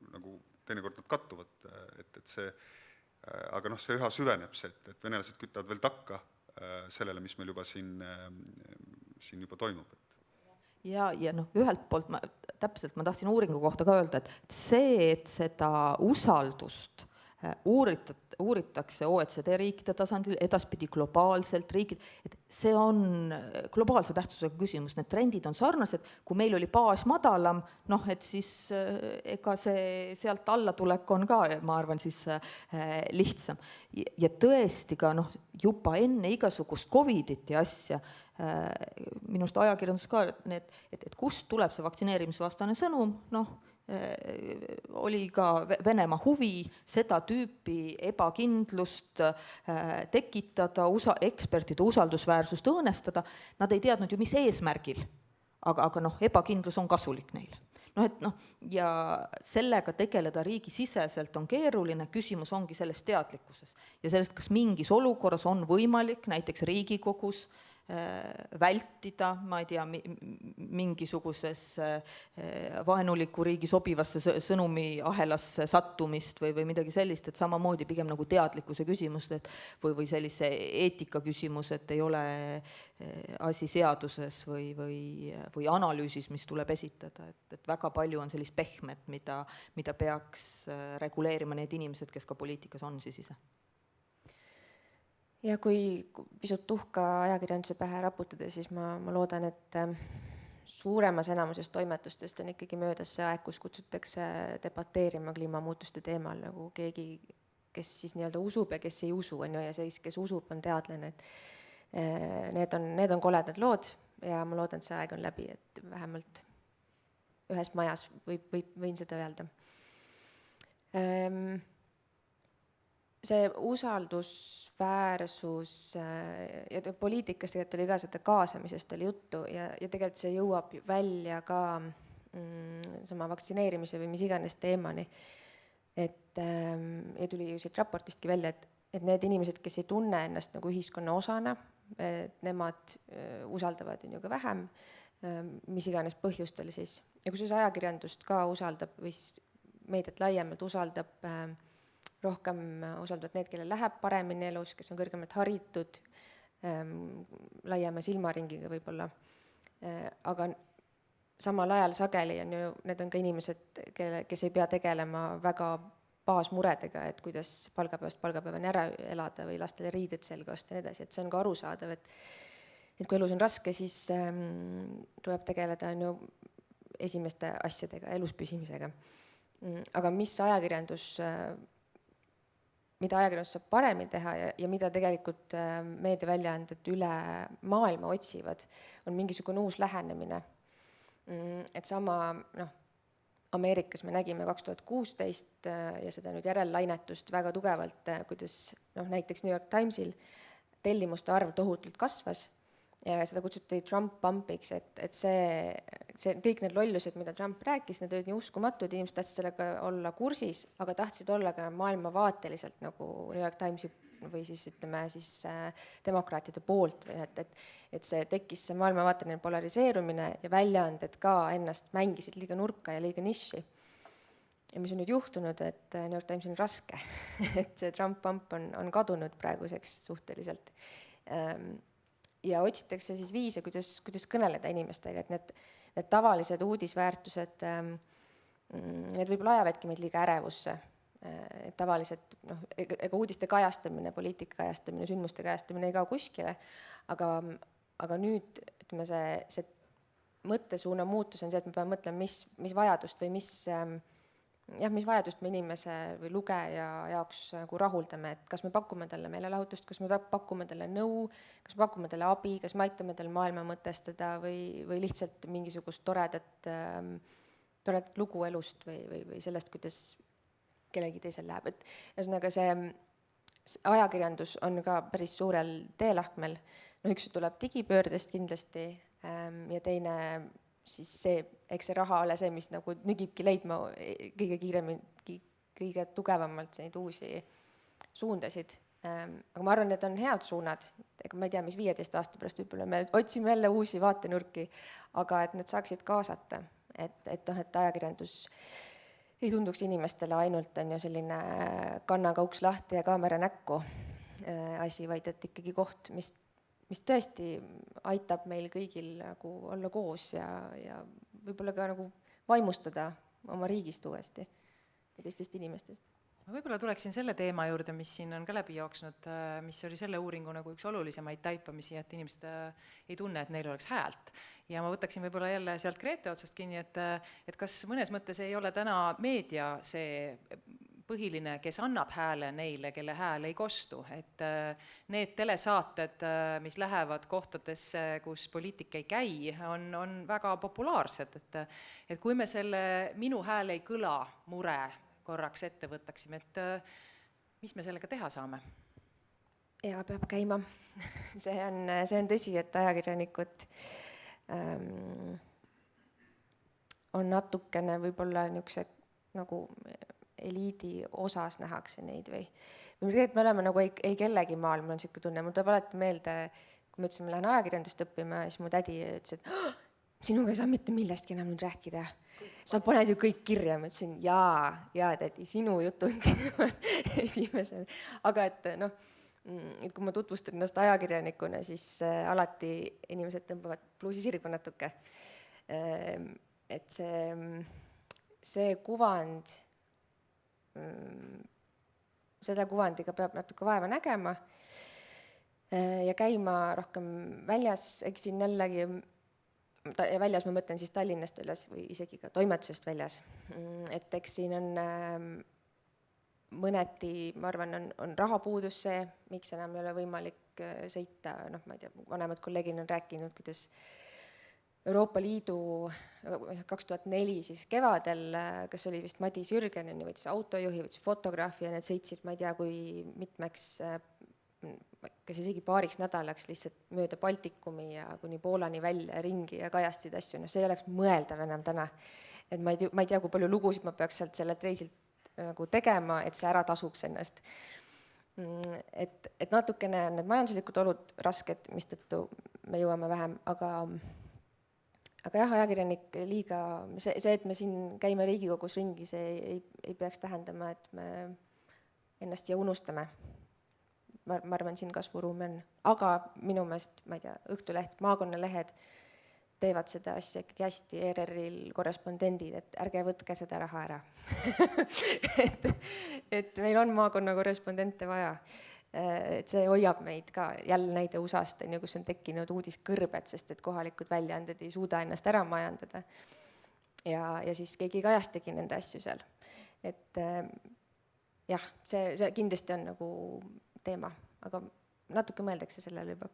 nagu teinekord nad kattuvad, et see, aga noh, see üha süveneb see, et venelased kütavad veel takka sellele, mis meil juba siin juba toimub. Ja noh, ühelt poolt ma tahtsin uuringu kohta ka öelda, et see, et seda usaldust uuritakse OECD riikide tasandil, edaspidi globaalselt riigid, et see on globaalse tähtsusega küsimus, need trendid on sarnased, kui meil oli baas madalam, noh, et siis ega see sealt alla tulek on ka, ma arvan, siis lihtsam. Ja tõesti ka noh, juba enne igasugust Covidit ja asja, minust ajakirjandus ka, et kust tuleb see vaktsineerimisvastane sõnum, noh, oli ka Venemaa huvi seda tüüpi ebakindlust tekitada, ekspertide usaldusväärsust õõnestada, nad ei teadnud ju, mis eesmärgil, aga noh, ebakindlus on kasulik neile. Noh, et noh, ja sellega tegeleda riigisiseselt on keeruline, küsimus ongi selles teadlikkuses ja sellest, kas mingis olukorras on võimalik näiteks Riigikogus vältida, ma ei tea, mingisuguses vaenuliku riigi sobivasse sõnumi ahelasse sattumist või midagi sellist, et samamoodi pigem nagu teadlikkuse küsimus või sellise eetika küsimus, et ei ole asi seaduses või analüüsis, mis tuleb esitada, et väga palju on sellist pehmet, mida peaks reguleerima need inimesed, kes ka poliitikas on siis ise. Ja kui pisut tuhka ajakirjanduse pähe raputada, siis ma loodan, et suuremas enamuses toimetustest on ikkagi möödas see aeg, kus kutsutakse debateerima kliimamuutuste teemal nagu keegi, kes siis nii-öelda usub ja kes ei usu, on ju, ja siis, kes usub, on teadlane. Et need on koledad lood ja ma loodan, et see aeg on läbi, et vähemalt ühes majas võin seda öelda. See usaldusväärsus ja poliitikas tegelikult oli ka seda kaasamisest oli juttu ja tegelikult see jõuab välja ka sama vaktsineerimise või mis iganes teemani. Ja tuli ju siit raportistki välja, et need inimesed, kes ei tunne ennast nagu ühiskonna osana, et nemad usaldavad ju ka vähem, mis iganes põhjustel siis. Ja kui see ajakirjandust ka usaldab või siis meediat laiemalt usaldab, rohkem usaldavad need, kellel läheb paremini elus, kes on kõrgemalt haritud, laiema silmaringiga võib-olla. Aga samal ajal sageli on ju, need on ka inimesed, kes ei pea tegelema väga baasmuredega, et kuidas palgapäevast palgapäevani ära elada või lastele riided selga osta ja nii edasi, et see on ka arusaadav, et kui elus on raske, siis tuleb tegeleda on ju esimeste asjadega, elus püsimisega. Aga mida ajakirjandus saab paremini teha ja mida tegelikult meediaväljaanded üle maailma otsivad, on mingisugune uus lähenemine. Et sama, Ameerikas me nägime 2016 ja seda nüüd järellainetused väga tugevalt, kuidas näiteks New York Timesil tellimuste arv tohutult kasvas ja seda kutsuti Trump bumpiks, et see kõik need lollused, mida Trump rääkis, need olid nii uskumatud, inimesed tahtsid sellega olla kursis, aga tahtsid olla ka maailmavaateliselt nagu New York Timesi või siis ütleme siis demokraatide poolt, et see tekkis see maailmavaateline polariseerumine ja väljaanded ka ennast mängisid liiga nurka ja liiga niši. Ja mis on nüüd juhtunud, et New York Times on raske, et see Trump bump on kadunud praeguseks suhteliselt. Ja otsitakse siis viise, kuidas kõneleda inimestega, et need tavalised uudisväärtused, need võib-olla ajavadki meid liiga ärevusse. Et tavaliselt, ega uudiste kajastamine, poliitika kajastamine, sündmuste kajastamine ei kao kuskile, aga nüüd ütleme, see mõttesuuna muutus on see, et me peame mõtlema, mis vajadust või mis vajadust me inimese või lugeja jaoks nagu rahuldame, et kas me pakume talle meelelahutust, kas me pakume talle nõu, kas me pakume talle abi, kas me aitame tal maailma mõtestada või lihtsalt mingisugust toredat lugu elust või sellest, kuidas kellelgi teisel läheb. Et ühesõnaga see ajakirjandus on ka päris suurel teelahkmel. Üks tuleb digipöördest kindlasti ja teine siis eks see raha ole see, mis nagu nügibki leidma kõige kõige tugevamalt neid uusi suundasid. Aga ma arvan, need on head suunad, ega ma ei tea, mis 15 aasta pärast võib-olla me otsime jälle uusi vaatenurki, aga et need saaksid kaasata, et ajakirjandus ei tunduks inimestele ainult on ju selline kannaga uks lahti ja kaamera näkku asi, vaid et ikkagi koht, mis tõesti aitab meil kõigil nagu olla koos ja võib-olla ka nagu vaimustada oma riigist uuesti ja teistest inimestest. Ma võib-olla tuleksin selle teema juurde, mis siin on ka läbi jooksnud, mis oli selle uuringu nagu üks olulisemaid taipamisi, et inimesed ei tunne, et neil oleks häält. Ja ma võtaksin võib-olla jälle sealt Grete otsast kinni, et kas mõnes mõttes ei ole täna meedia see põhiline, kes annab hääle neile, kelle hääl ei kostu, et need telesaated, mis lähevad kohtadesse, kus poliitik ei käi, on väga populaarsed, et kui me selle minu hääl ei kõla mure korraks ette võtaksime, et mis me sellega teha saame? Ja peab käima. See on tõsi, et ajakirjanikud on natukene võib-olla niisuguse nagu eliidi osas nähakse neid või tegelikult me oleme nagu ei kellegi maal, mul on niisugune tunne, mul tuleb alati meelde, kui ma ütlesin, ma lähen ajakirjandust õppima, siis mu tädi ütles, et sinuga ei saa mitte millestki enam nüüd rääkida. Sa paned ju kõik kirja, ma ütlesin, jaa tädi, sinu jutud esimesel. Aga et kui ma tutvustan ennast ajakirjanikuna, siis alati inimesed tõmbavad pluusisirba natuke. Et see kuvand, selle kuvandiga peab natuke vaeva nägema ja käima rohkem väljas, eks siin jällegi ja väljas ma mõtlen siis Tallinnast väljas või isegi ka toimetusest väljas, et eks siin on mõneti, ma arvan, on rahapuudus see, miks enam ei ole võimalik sõita, ma ei tea, vanemad kolleegid on rääkinud, kuidas Euroopa Liidu 2004 siis kevadel, kas oli vist Madis Jürgenen, võttis autojuhi, võttis fotograafi ja need sõitsid, ma ei tea, kui mitmeks kas isegi paariks nädalaks lihtsalt mööda Baltikumi ja kuni Poolani välja ringi ja kajastasid asju, see ei oleks mõeldav enam täna. Et ma ei tea, kui palju lugusid ma peaks sealt sellelt reisilt nagu tegema, et see ära tasuks ennast. Et natukene on need majanduslikud olud rasked, mistõttu me jõuame vähem, aga jah, ajakirjanik liiga, see, et me siin käime Riigikogus ringi, see ei peaks tähendama, et me ennast siia unustame. Ma arvan, siin kasvuruumi on. Aga minu meelest, ma ei tea, Õhtuleht, maakonnalehed teevad seda asja ikkagi hästi, ERR-il korrespondendid, et ärge võtke seda raha ära. et meil on maakonna korrespondente vaja. Et see hoiab meid ka, jälle näide USA-st, kus on tekkinud uudiskõrbed, sest et kohalikud väljaanded ei suuda ennast ära majandada. Ja siis keegi ei kajastagi nende asju seal. Et jah, see kindlasti on nagu teema, aga natuke mõeldakse sellele juba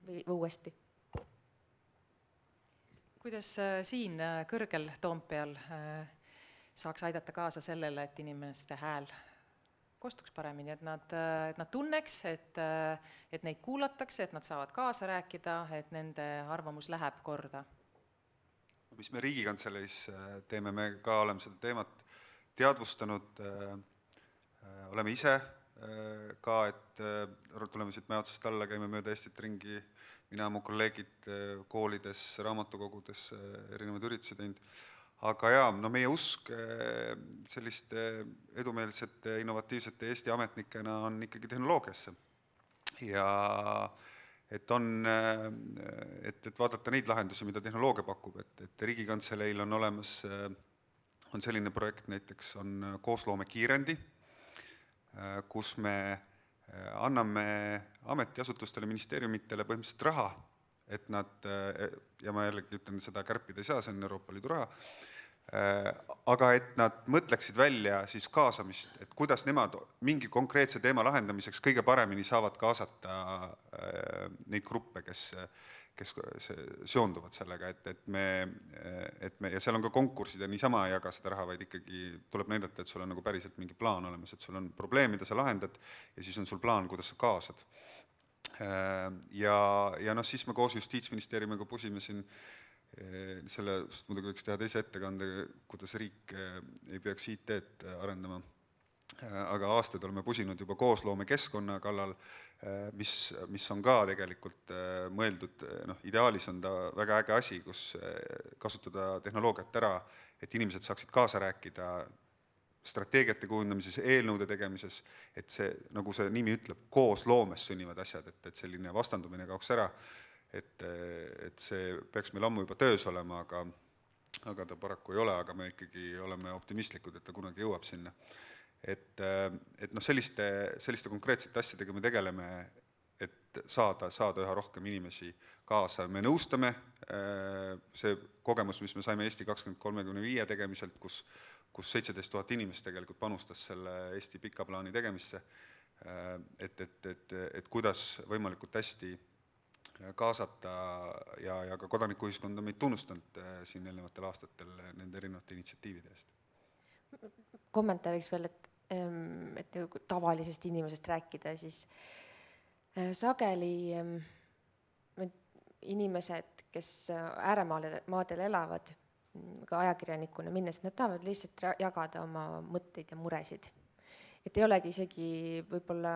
või uuesti. Kuidas siin kõrgel Toompeal saaks aidata kaasa sellele, et inimeste hääl kostuks paremini, et nad tunneks, et neid kuulatakse, et nad saavad kaasa rääkida, et nende arvamus läheb korda? Mis me Riigikantseleis teeme, me ka oleme seda teemat teadvustanud, oleme ise ka, et tuleme siit mäe otsast alla, käime mööda Eestit ringi, mina mu kolleegid koolides, raamatukogudes erinevaid üritusi teinud. Aga jaa, meie usk selliste edumeelsete, innovatiivsete Eesti ametnikena on ikkagi tehnoloogiasse. Ja et vaadata neid lahendusi, mida tehnoloogia pakub, et Riigikantseleil on olemas, on selline projekt näiteks, on koosloome kiirendi, kus me anname ametiasutustele, ministeeriumitele põhimõtteliselt raha, et nad, ja ma jällegi ütlen, seda kärpida ei saa, see on Euroopa Liidu raha, aga et nad mõtleksid välja siis kaasamist, et kuidas nemad mingi konkreetse teema lahendamiseks kõige paremini saavad kaasata neid gruppe, kes seonduvad sellega, et me, ja seal on ka konkursid ja niisama ei jaga seda raha, vaid ikkagi tuleb näidata, et sul on nagu päriselt mingi plaan olemas, et sul on probleem, mida sa lahendad ja siis on sul plaan, kuidas sa kaasad. Ja siis me koos Justiitsministeeriumiga pusime siin Sellest muidugi võiks teha teise ettekande, kuidas riik ei peaks IT-d arendama. Aga aastaid oleme pusinud juba koosloomekeskkonna kallal, mis on ka tegelikult mõeldud, ideaalis on ta väga äge asi, kus kasutada tehnoloogiat ära, et inimesed saaksid kaasa rääkida strateegiate kujundamises, eelnõude tegemises, et see, nagu see nimi ütleb, koosloomes sünnivad asjad, et selline vastandumine kaoks ära, et see peaks meil ammu juba töös olema, aga ta paraku ei ole, aga me ikkagi oleme optimistlikud, et ta kunagi jõuab sinna. Et selliste konkreetsete asjadega me tegeleme, et saada üha rohkem inimesi kaasa. Me nõustame see kogemus, mis me saime Eesti 2035 tegemiselt, kus 17 000 inimest tegelikult panustas selle Eesti pika plaani tegemisse, et kuidas võimalikult hästi kaasata ja ka kodanikuühiskonda meid tunnustanud siin eelnevatel aastatel nende erinevate initsiatiivide eest. Kommentaariks veel, et tavalisest inimesest rääkida, siis sageli inimesed, kes ääremaadel elavad, ka ajakirjanikuna minnes, nad tahavad lihtsalt jagada oma mõtteid ja muresid. Et ei olegi isegi võib-olla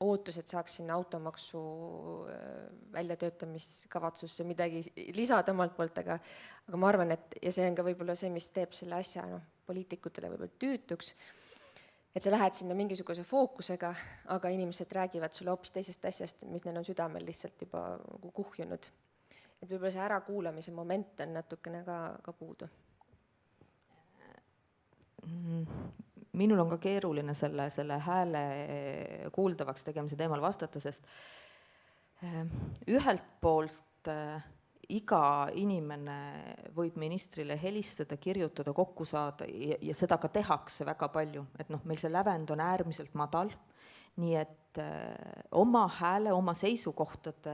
ootus, et saaks sinna automaksu väljatöötamiskavatsusse midagi lisada omalt poolt, aga ma arvan, et ja see on ka võib-olla see, mis teeb selle asja poliitikutele võib-olla tüütuks, et sa lähed sinna mingisuguse fookusega, aga inimesed räägivad sulle hoopis teisest asjast, mis neil on südamel lihtsalt juba kuhjunud. Et võib-olla see ärakuulamise moment on natukene ka puudu. Minul on ka keeruline selle hääle kuuldavaks tegemise teemal vastata, sest ühelt poolt iga inimene võib ministrile helistada, kirjutada, kokku saada ja seda ka tehakse väga palju, et meil see lävend on äärmiselt madal, nii et oma hääle, oma seisukohtade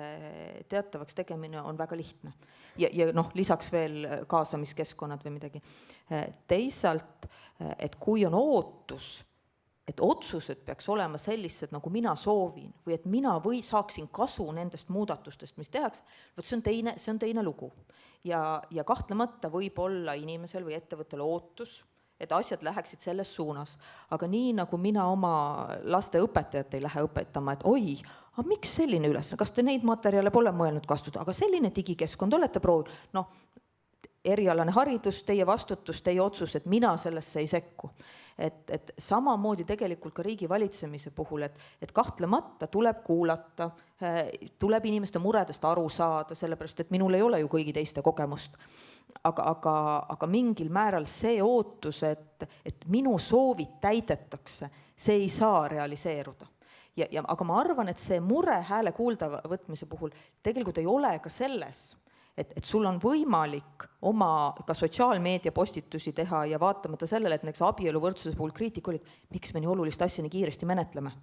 teatavaks tegemine on väga lihtne. Ja lisaks veel kaasamiskeskkonnad või midagi. Teisalt, et kui on ootus, et otsused peaks olema sellised, nagu mina soovin, või et mina saaksin kasu nendest muudatustest, mis tehakse, see on teine lugu. Ja kahtlemata võib olla inimesel või ettevõttel ootus, et asjad läheksid selles suunas. Aga nii nagu mina oma laste õpetajat ei lähe õpetama, et oi, aga miks selline ülesanne, kas te neid materjale pole mõelnud kasutada, aga selline digikeskkond olete proovinud, erialane haridus, teie vastutus, teie otsus, et mina sellesse ei sekku. Et samamoodi tegelikult ka riigi valitsemise puhul, et kahtlemata tuleb kuulata, tuleb inimeste muredest aru saada, sellepärast et minul ei ole ju kõigi teiste kogemust. Aga mingil määral see ootus, et minu soovid täidetakse, see ei saa realiseeruda. Aga ma arvan, et see mure hääle kuulda võtmise puhul tegelikult ei ole ka selles, et sul on võimalik oma ka sotsiaalmeedia postitusi teha ja vaatamata sellele, et näiteks abielu võrdsuse puhul kriitika oli, et miks me nii olulist asja nii kiiresti menetleme.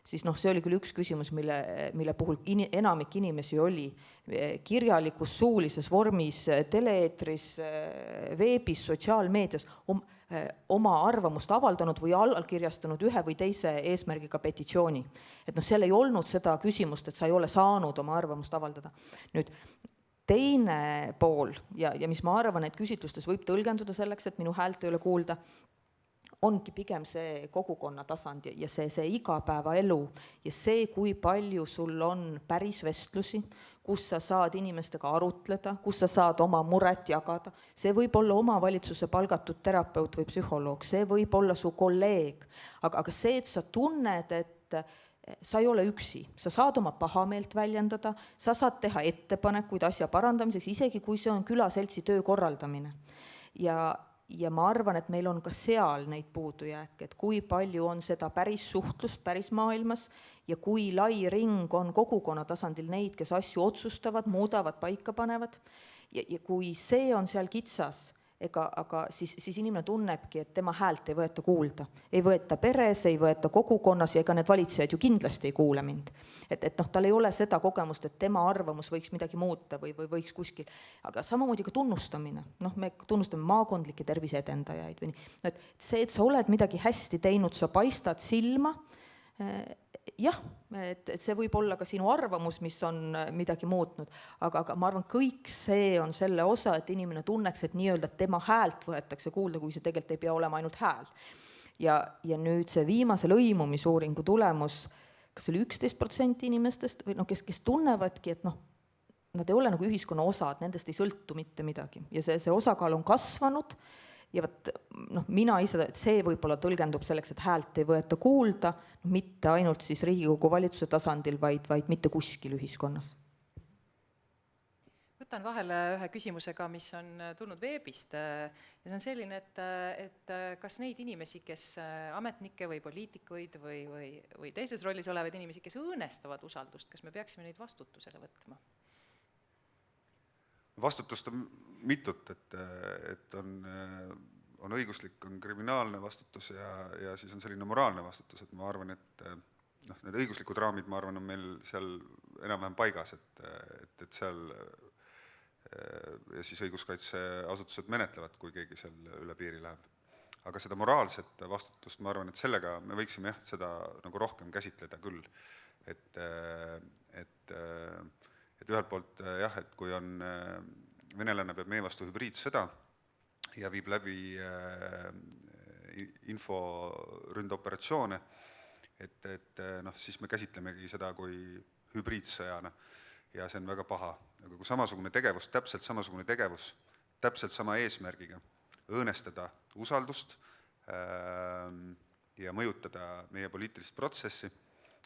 Siis see oli küll üks küsimus, mille puhul enamik inimesi oli kirjalikus, suulises vormis, teleeetris, veebis, sotsiaalmeedias oma arvamust avaldanud või allkirjastanud ühe või teise eesmärgiga petitsiooni. Et seal ei olnud seda küsimust, et sa ei ole saanud oma arvamust avaldada. Nüüd, teine pool ja mis ma arvan, et küsitlustes võib tõlgenduda selleks, et minu häält ei ole kuulda, ongi pigem see kogukonna tasand ja see igapäevaelu ja see, kui palju sul on päris vestlusi, kus sa saad inimestega arutleda, kus sa saad oma muret jagada. See võib olla omavalitsuse palgatud terapeut või psühholoog, see võib olla su kolleeg, aga see, et sa tunned, et sa ei ole üksi, sa saad oma pahameelt väljendada, sa saad teha ettepanekuid asja parandamiseks, isegi kui see on külaseltsi töö korraldamine. Ja ma arvan, et meil on ka seal neid puudujääke, et kui palju on seda päris suhtlust päris maailmas ja kui lai ring on kogukonna tasandil neid, kes asju otsustavad, muudavad, paika panevad ja kui see on seal kitsas, aga siis inimene tunnebki, et tema häält ei võeta kuulda. Ei võeta peres, ei võeta kogukonnas ja ega need valitsejad ju kindlasti ei kuule mind. Et tal ei ole seda kogemust, et tema arvamus võiks midagi muuta või võiks kuskil. Aga samamoodi ka tunnustamine. Me tunnustame maakondlikke terviseedendajaid või nii. Et see, et sa oled midagi hästi teinud, sa paistad silma Jah, et see võib olla ka sinu arvamus, mis on midagi muutnud, aga ma arvan, kõik see on selle osa, et inimene tunneks, et nii-öelda tema häält võetakse kuulda, kui see tegelikult ei pea olema ainult hääl. Ja nüüd see viimase lõimumisuuringu tulemus, kas see oli 11% inimestest või kes tunnevadki, et nad ei ole nagu ühiskonna osad, nendest ei sõltu mitte midagi. Ja see osakaal on kasvanud ja mina ise, see võib-olla tõlgendub selleks, et häält ei võeta kuulda, mitte ainult siis Riigikogu valitsuse tasandil, vaid mitte kuskil ühiskonnas. Võtan vahele ühe küsimusega, mis on tulnud veebist. Ja see on selline, et kas neid inimesi, kes ametnikke või poliitikuid või teises rollis olevaid inimesi, kes õõnestavad usaldust, kas me peaksime neid vastutusele võtma? Vastutust on mitut, et on õiguslik, on kriminaalne vastutus ja siis on selline moraalne vastutus, et ma arvan, et need õiguslikud raamid, ma arvan, on meil seal enam-vähem paigas, et seal ja siis õiguskaitseasutused menetlevad, kui keegi seal üle piiri läheb. Aga seda moraalset vastutust, ma arvan, et sellega me võiksime seda nagu rohkem käsitleda küll, et ühelt poolt jah, et kui on venelane peab meie vastu hübriidsõda ja viib läbi inforündeoperatsioone, et siis me käsitlemegi seda kui hübriidsõjana ja see on väga paha. Aga kui samasugune tegevus, täpselt sama eesmärgiga õõnestada usaldust ja mõjutada meie poliitilist protsessi,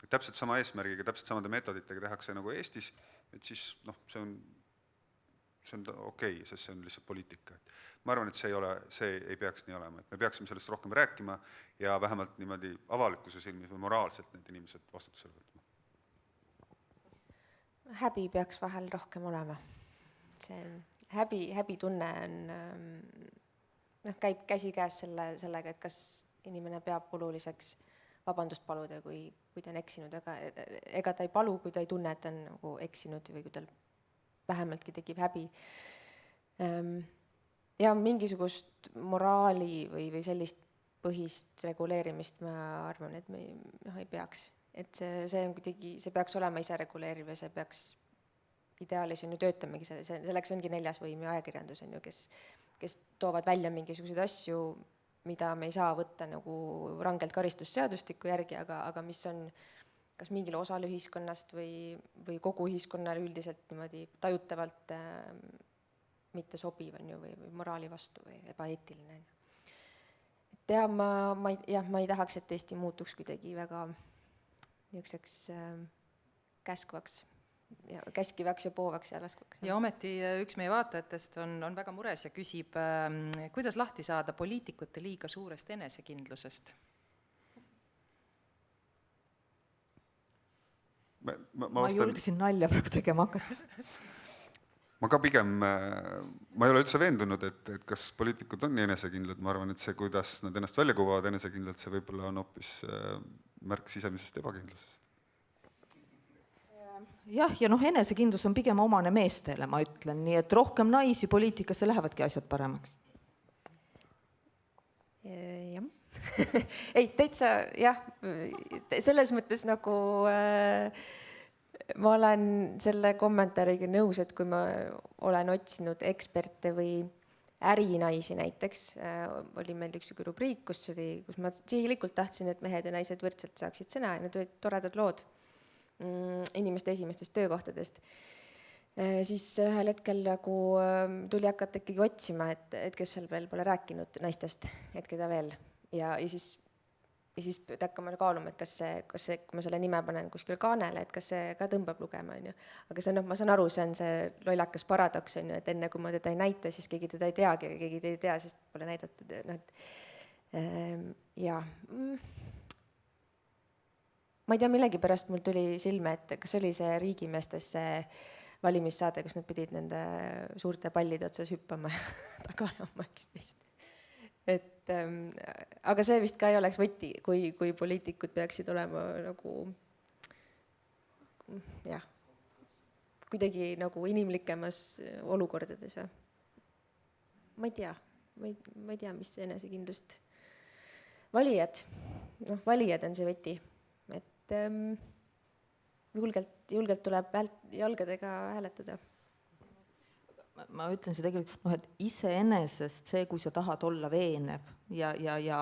täpselt sama eesmärgiga, täpselt samade meetoditega tehakse nagu Eestis, et siis see on okei, sest see on lihtsalt poliitika. Ma arvan, et see ei peaks nii olema, et me peaksime sellest rohkem rääkima ja vähemalt niimoodi avalikkuse silmis või moraalselt need inimesed vastutusele võtma. Häbi peaks vahel rohkem olema. See häbitunne käib käsikäes sellega, et kas inimene peab oluliseks vabandust paluda, kui ta on eksinud, aga ega ta ei palu, kui ta ei tunne, et ta on nagu eksinud või kui tal vähemaltki tekib häbi. Ja mingisugust moraali või sellist põhist reguleerimist ma arvan, et me ei peaks. Et see on kuidagi, see peaks olema isereguleeriv ja see peaks ideaalis on ju töötamegi, selleks ongi neljas võim ja ajakirjandus on ju, kes toovad välja mingisuguseid asju, mida me ei saa võtta nagu rangelt karistusseadustiku järgi, aga mis on kas mingile osale ühiskonnast või kogu ühiskonnale üldiselt niimoodi tajutavalt mitte sobiv on ju, või moraali vastu või ebaeetiline. Ja ma ei tahaks, et Eesti muutuks kuidagi väga niisuguseks käskvaks ja käskivaks ja poovaks ja laskvaks. Ja ometi üks meie vaatajatest on väga mures ja küsib, kuidas lahti saada poliitikute liiga suurest enesekindlusest? Ma julgesin nalja praegu tegema hakata. Ma ka pigem, ma ei ole üldse veendunud, et kas poliitikud on nii enesekindlad, ma arvan, et see, kuidas nad ennast välja kuvavad enesekindlad, see võib-olla on hoopis märk sisemisest ebakindlusest. Jah, ja enesekindlus on pigem omane meestele, ma ütlen, nii et rohkem naisi poliitikasse lähevadki asjad paremaks. Jah. Ei, täitsa jah, selles mõttes nagu ma olen selle kommentaariga nõus, et kui ma olen otsinud eksperte või ärinaisi näiteks, oli meil üks rubriik, kus ma sihilikult tahtsin, et mehed ja naised võrdselt saaksid sõna ja need olid toredad lood inimeste esimestest töökohtadest. Siis ühel hetkel nagu tuli hakata ikkagi otsima, et kes seal veel pole rääkinud naistest, et keda veel. Ja siis hakkame kaaluma, et kas see, kui ma selle nime panen kuskil kaanele, et kas see ka tõmbab lugema, on ju. Aga see ma saan aru, see on see lollakas paradoks, on ju, et enne kui ma teda ei näita, siis keegi teda ei teagi, aga keegi ei tea, sest pole näidatud. Ma ei tea, millegi pärast mul tuli silme, et kas oli see Riigimeestes see valimissaade, kus nad pidid nende suurte pallide otsas hüppama ja taga ajama üksteist. Aga see vist ka ei oleks võti, kui poliitikud peaksid olema nagu kuidagi nagu inimlikemas olukordades. Ma ei tea, mis enesekindlust. Valijad on see võti, et et julgelt tuleb jalgadega hääletada. Ma ütlen see tegelikult, et iseenesest see, kui sa tahad olla veenev ja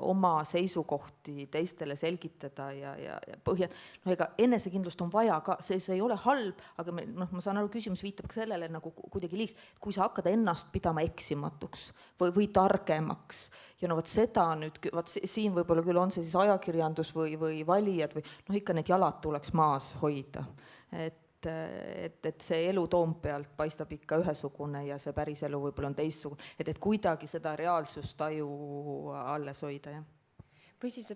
oma seisukohti teistele selgitada ja ega enesekindlust on vaja ka, see ei ole halb, aga ma saan aru, küsimus viitab ka sellele nagu kuidagi liiks, kui sa hakkad ennast pidama eksimatuks või targemaks ja vot seda nüüd, siin võib-olla küll on see siis ajakirjandus või valijad või ikka need jalad tuleks maas hoida, et see elu Toompealt paistab ikka ühesugune ja see päris elu võib-olla on teistsugune, et kuidagi seda reaalsustaju alles hoida, jah. Või siis,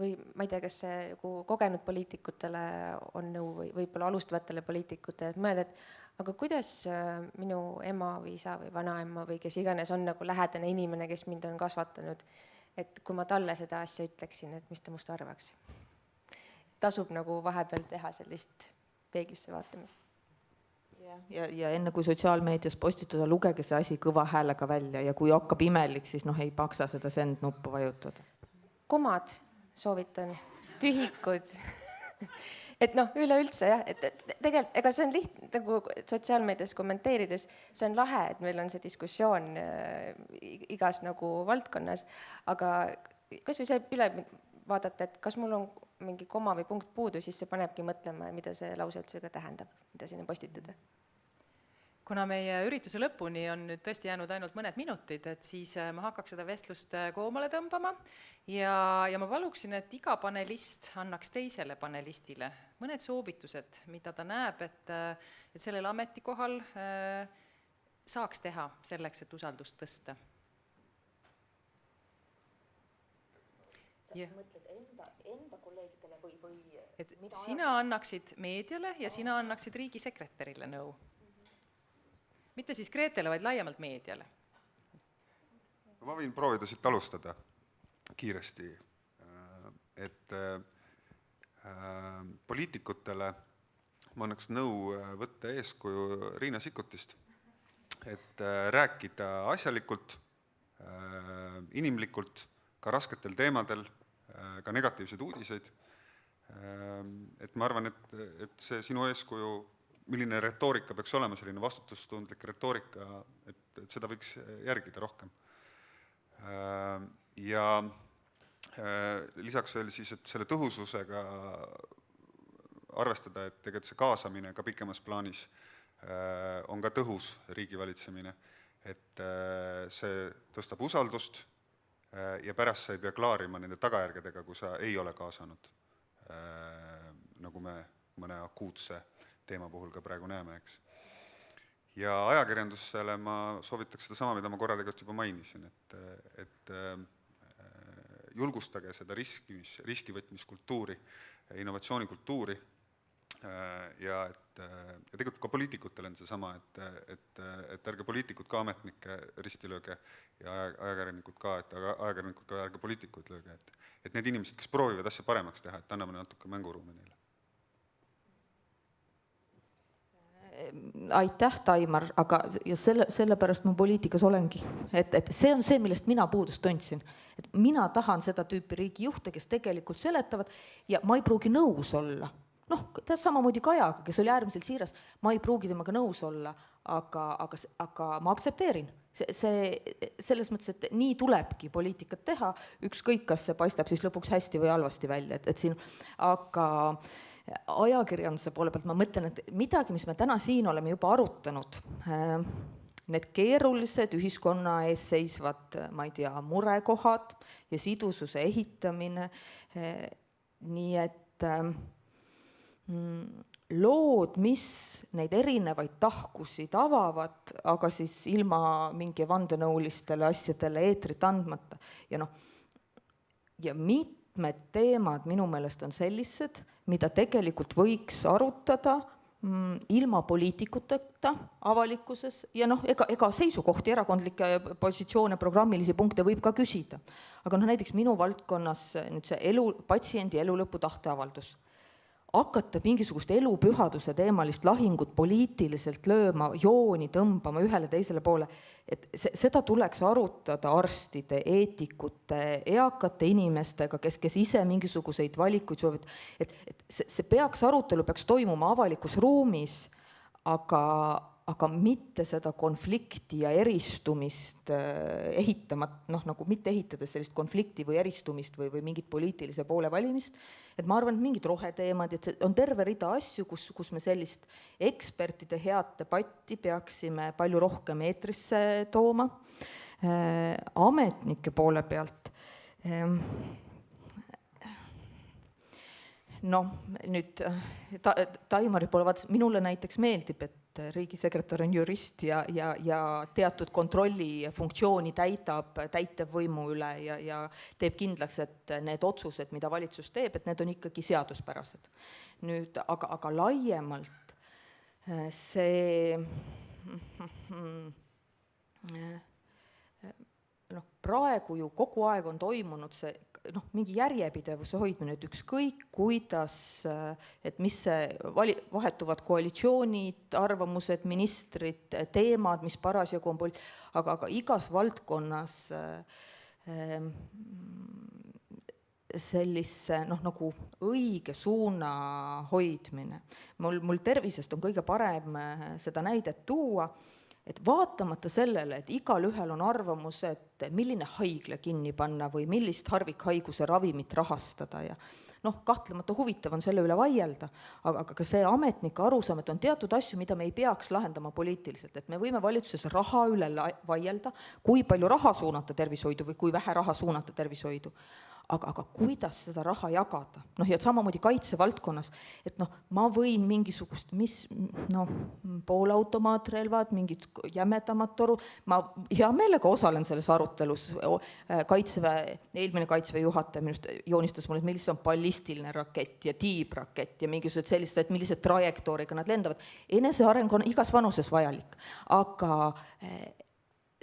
või ma ei tea, kas see kogenud poliitikutele on nõu või võib-olla alustavatele poliitikutele, et mõelda, et aga kuidas minu ema või isa või vanaema või kes iganes on nagu lähedane inimene, kes mind on kasvatanud, et kui ma talle seda asja ütleksin, et mis ta must arvaks. Tasub nagu vahepeal teha sellist peeglisse vaatamist. Ja enne kui sotsiaalmeedias postitada, lugege see asi kõva häälega välja ja kui hakkab imelik, siis ei paksa seda send nuppu vajutada. Komad soovitan, tühikud, et üleüldse jah, et tegelikult ega see on lihtne, nagu sotsiaalmeedias kommenteerides, see on lahe, et meil on see diskussioon igas nagu valdkonnas, aga kas või see üle vaadata, et kas mul on mingi koma või punkt puudu, siis see panebki mõtlema, mida see lause üldse ka tähendab, mida sinna postitada. Kuna meie ürituse lõpuni on nüüd tõesti jäänud ainult mõned minutid, et siis ma hakkaks seda vestlust koomale tõmbama ja ma paluksin, et iga panelist annaks teisele panelistile mõned soovitused, mida ta näeb, et sellel ametikohal saaks teha selleks, et usaldust tõsta. Mõtled enda kolleegidele või et sina annaksid meediale ja sina annaksid riigisekretärile nõu. Mitte siis Gretele, vaid laiemalt meediale. Ma võin proovida siit alustada kiiresti, et poliitikutele ma annaks nõu võtta eeskuju Riina Sikkutist, et rääkida asjalikult, inimlikult, ka rasketel teemadel, ka negatiivseid uudiseid, et ma arvan, et see sinu eeskuju, milline retoorika peaks olema, selline vastutustundlik retoorika, et seda võiks järgida rohkem. Ja lisaks veel siis, et selle tõhususega arvestada, et tegelikult see kaasamine ka pikemas plaanis on ka tõhus riigivalitsemine, et see tõstab usaldust, ja pärast sa ei pea klaarima nende tagajärgedega, kui sa ei ole kaasanud, nagu me mõne akuutse teema puhul ka praegu näeme, eks. Ja ajakirjandusele ma soovitaks seda sama, mida ma korra tegelikult juba mainisin, et julgustage seda riskivõtmiskultuuri, innovatsioonikultuuri ja tegelikult ka poliitikutel on see sama, et ärge poliitikud ka ametnikke risti lööge ja ajakirjanikud ka, et ajakirjanikud ka ärge poliitikuid lööge, et need inimesed, kes proovivad asja paremaks teha, et anname natuke mänguruumi neile. Aitäh, Taimar, aga sellepärast ma poliitikas olengi, et see on see, millest mina puudust tundsin, et mina tahan seda tüüpi riigijuhte, kes tegelikult seletavad ja ma ei pruugi nõus olla. Samamoodi Kajaga, kes oli äärmiselt siiras, ma ei pruugi temaga nõus olla, aga ma aktsepteerin. Selles mõttes, et nii tulebki poliitikat teha, ükskõik, kas see paistab siis lõpuks hästi või halvasti välja, et siin, aga ajakirjanduse poole pealt ma mõtlen, et midagi, mis me täna siin oleme juba arutanud, need keerulised ühiskonna ees seisvad, ma ei tea, murekohad ja sidususe ehitamine, nii et lood, mis neid erinevaid tahkusid avavad, aga siis ilma mingi vandenõulistele asjadele eetrit andmata. Ja mitmed teemad minu meelest on sellised, mida tegelikult võiks arutada ilma poliitikuteta avalikkuses ja ega seisukohti, erakondlikke positsioone, programmilisi punkte võib ka küsida. Aga näiteks minu valdkonnas nüüd see patsiendi elu lõpu tahteavaldus. hakata mingisugust elupühaduse teemalist lahingut poliitiliselt lööma, jooni tõmbama ühele teisele poole, et seda tuleks arutada arstide, eetikute, eakate inimestega, kes ise mingisuguseid valikuid soovivad, et see arutelu peaks toimuma avalikus ruumis, aga mitte seda konflikti ja eristumist ehitama, nagu mitte ehitades sellist konflikti või eristumist või mingit poliitilise poole valimist, et ma arvan, et mingid roheteemad, et on terve rida asju, kus me sellist ekspertide head debatti peaksime palju rohkem eetrisse tooma. Ametnike poole pealt, nüüd Taimari poole vaadates, minule näiteks meeldib, et riigisekretär on jurist ja teatud kontrolli funktsiooni täidab täitevvõimu üle ja teeb kindlaks, et need otsused, mida valitsus teeb, et need on ikkagi seaduspärased. Nüüd, aga laiemalt see praegu ju kogu aeg on toimunud see mingi järjepidevuse hoidmine, et ükskõik kuidas, et mis vahetuvad koalitsioonid, arvamused, ministrid, teemad, mis parasjagu on aga igas valdkonnas sellise nagu õige suuna hoidmine. Mul tervisest on kõige parem seda näidet tuua, et vaatamata sellele, et igal ühel on arvamus, et milline haigla kinni panna või millist harvikhaiguse ravimit rahastada ja kahtlemata huvitav on selle üle vaielda, aga ka see ametnike arusaam, et on teatud asju, mida me ei peaks lahendama poliitiliselt, et me võime valitsuses raha üle vaielda, kui palju raha suunata tervishoidu või kui vähe raha suunata tervishoidu. Aga kuidas seda raha jagada? Ja samamoodi kaitsevaldkonnas, et ma võin mingisugust, poolautomaatrelvad, mingid jämedamad torud, ma hea meelega osalen selles arutelus. Eelmine kaitseväe juhataja minust joonistas mulle, et millised on ballistiline rakett ja tiibrakett ja mingisugused sellised, et millised trajektooriga nad lendavad. Eneseareng on igas vanuses vajalik, aga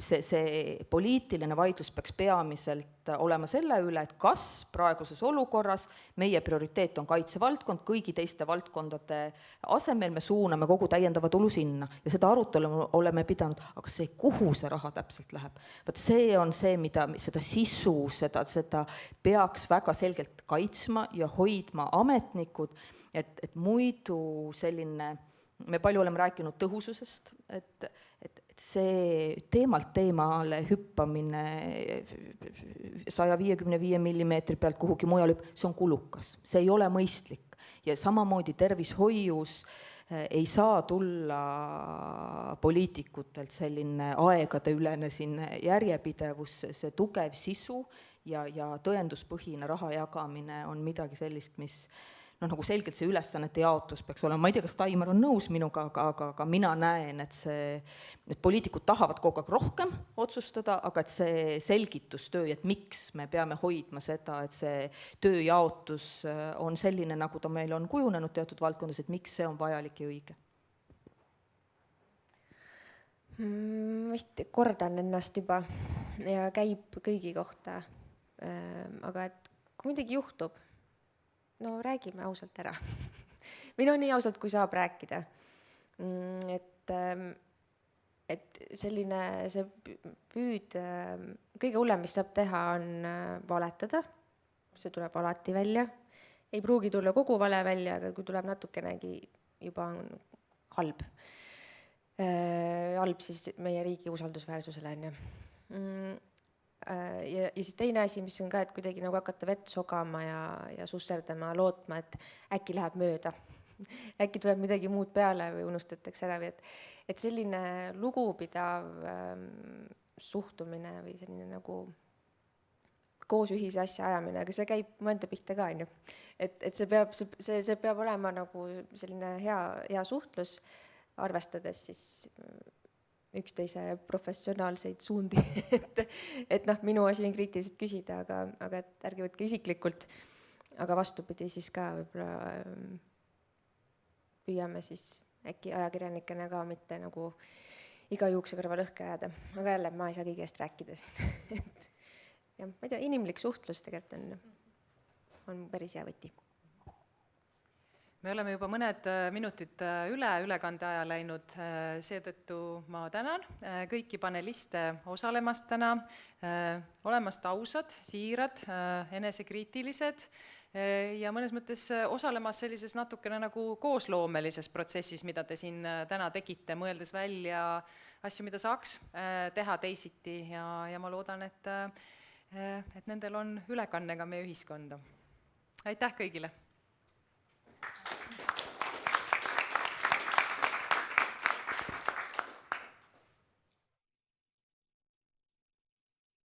see poliitiline vaidlus peaks peamiselt olema selle üle, et kas praeguses olukorras meie prioriteet on kaitsevaldkond, kõigi teiste valdkondade asemel me suuname kogu täiendava tulu sinna ja seda arutelu oleme pidanud, aga see, kuhu see raha täpselt läheb, see on see, mida seda sisu, seda peaks väga selgelt kaitsma ja hoidma ametnikud, et muidu selline, me palju oleme rääkinud tõhususest, et see teemalt teemale hüppamine 155 millimeetri pealt kuhugi mujal, see on kulukas, see ei ole mõistlik ja samamoodi tervishoius ei saa tulla poliitikutelt selline aegadeülene siin järjepidevus, see tugev sisu ja tõenduspõhine raha jagamine on midagi sellist, mis nagu selgelt see ülesannete jaotus peaks olema. Ma ei tea, kas Taimar on nõus minuga, aga mina näen, et poliitikud tahavad kogu aeg rohkem otsustada, aga et see selgitustöö, et miks me peame hoidma seda, et see tööjaotus on selline, nagu ta meil on kujunenud teatud valdkondades, et miks see on vajalik ja õige? Ma vist kordan ennast juba ja käib kõigi kohta, aga et kui midagi juhtub, räägime ausalt ära. Nii ausalt, kui saab rääkida. Et selline see püüd, kõige hullem, mis saab teha, on valetada. See tuleb alati välja. Ei pruugi tulla kogu vale välja, aga kui tuleb natukenegi, juba on halb. Halb siis meie riigi usaldusväärsusele on. Ja siis teine asi, mis on ka, et kuidagi nagu hakata vett sogama ja susserdama, lootma, et äkki läheb mööda. Äkki tuleb midagi muud peale või unustatakse ära. Et selline lugupidav suhtumine või selline nagu koos ühise asja ajamine, aga see käib mu enda pihta ka, on ju. Et see peab olema nagu selline hea suhtlus, arvestades siis üksteise professionaalseid suundi, et minu asi on kriitiliselt küsida, aga et ärge võtke isiklikult, aga vastupidi siis ka võib-olla püüame siis äkki ajakirjanikena ka mitte nagu iga juukse kõrval õhke ajada, aga jälle ma ei saa kõigi eest rääkida siin. Ja ma ei tea, inimlik suhtlus tegelikult on päris hea võti. Me oleme juba mõned minutid üle ülekande aja läinud, seetõttu ma tänan kõiki paneliste osalemast täna, olemast ausad, siirad, enesekriitilised ja mõnes mõttes osalemas sellises natukene nagu koosloomelises protsessis, mida te siin täna tegite, mõeldes välja asju, mida saaks teha teisiti ja ma loodan, et nendel on ülekanne ka meie ühiskonda. Aitäh kõigile!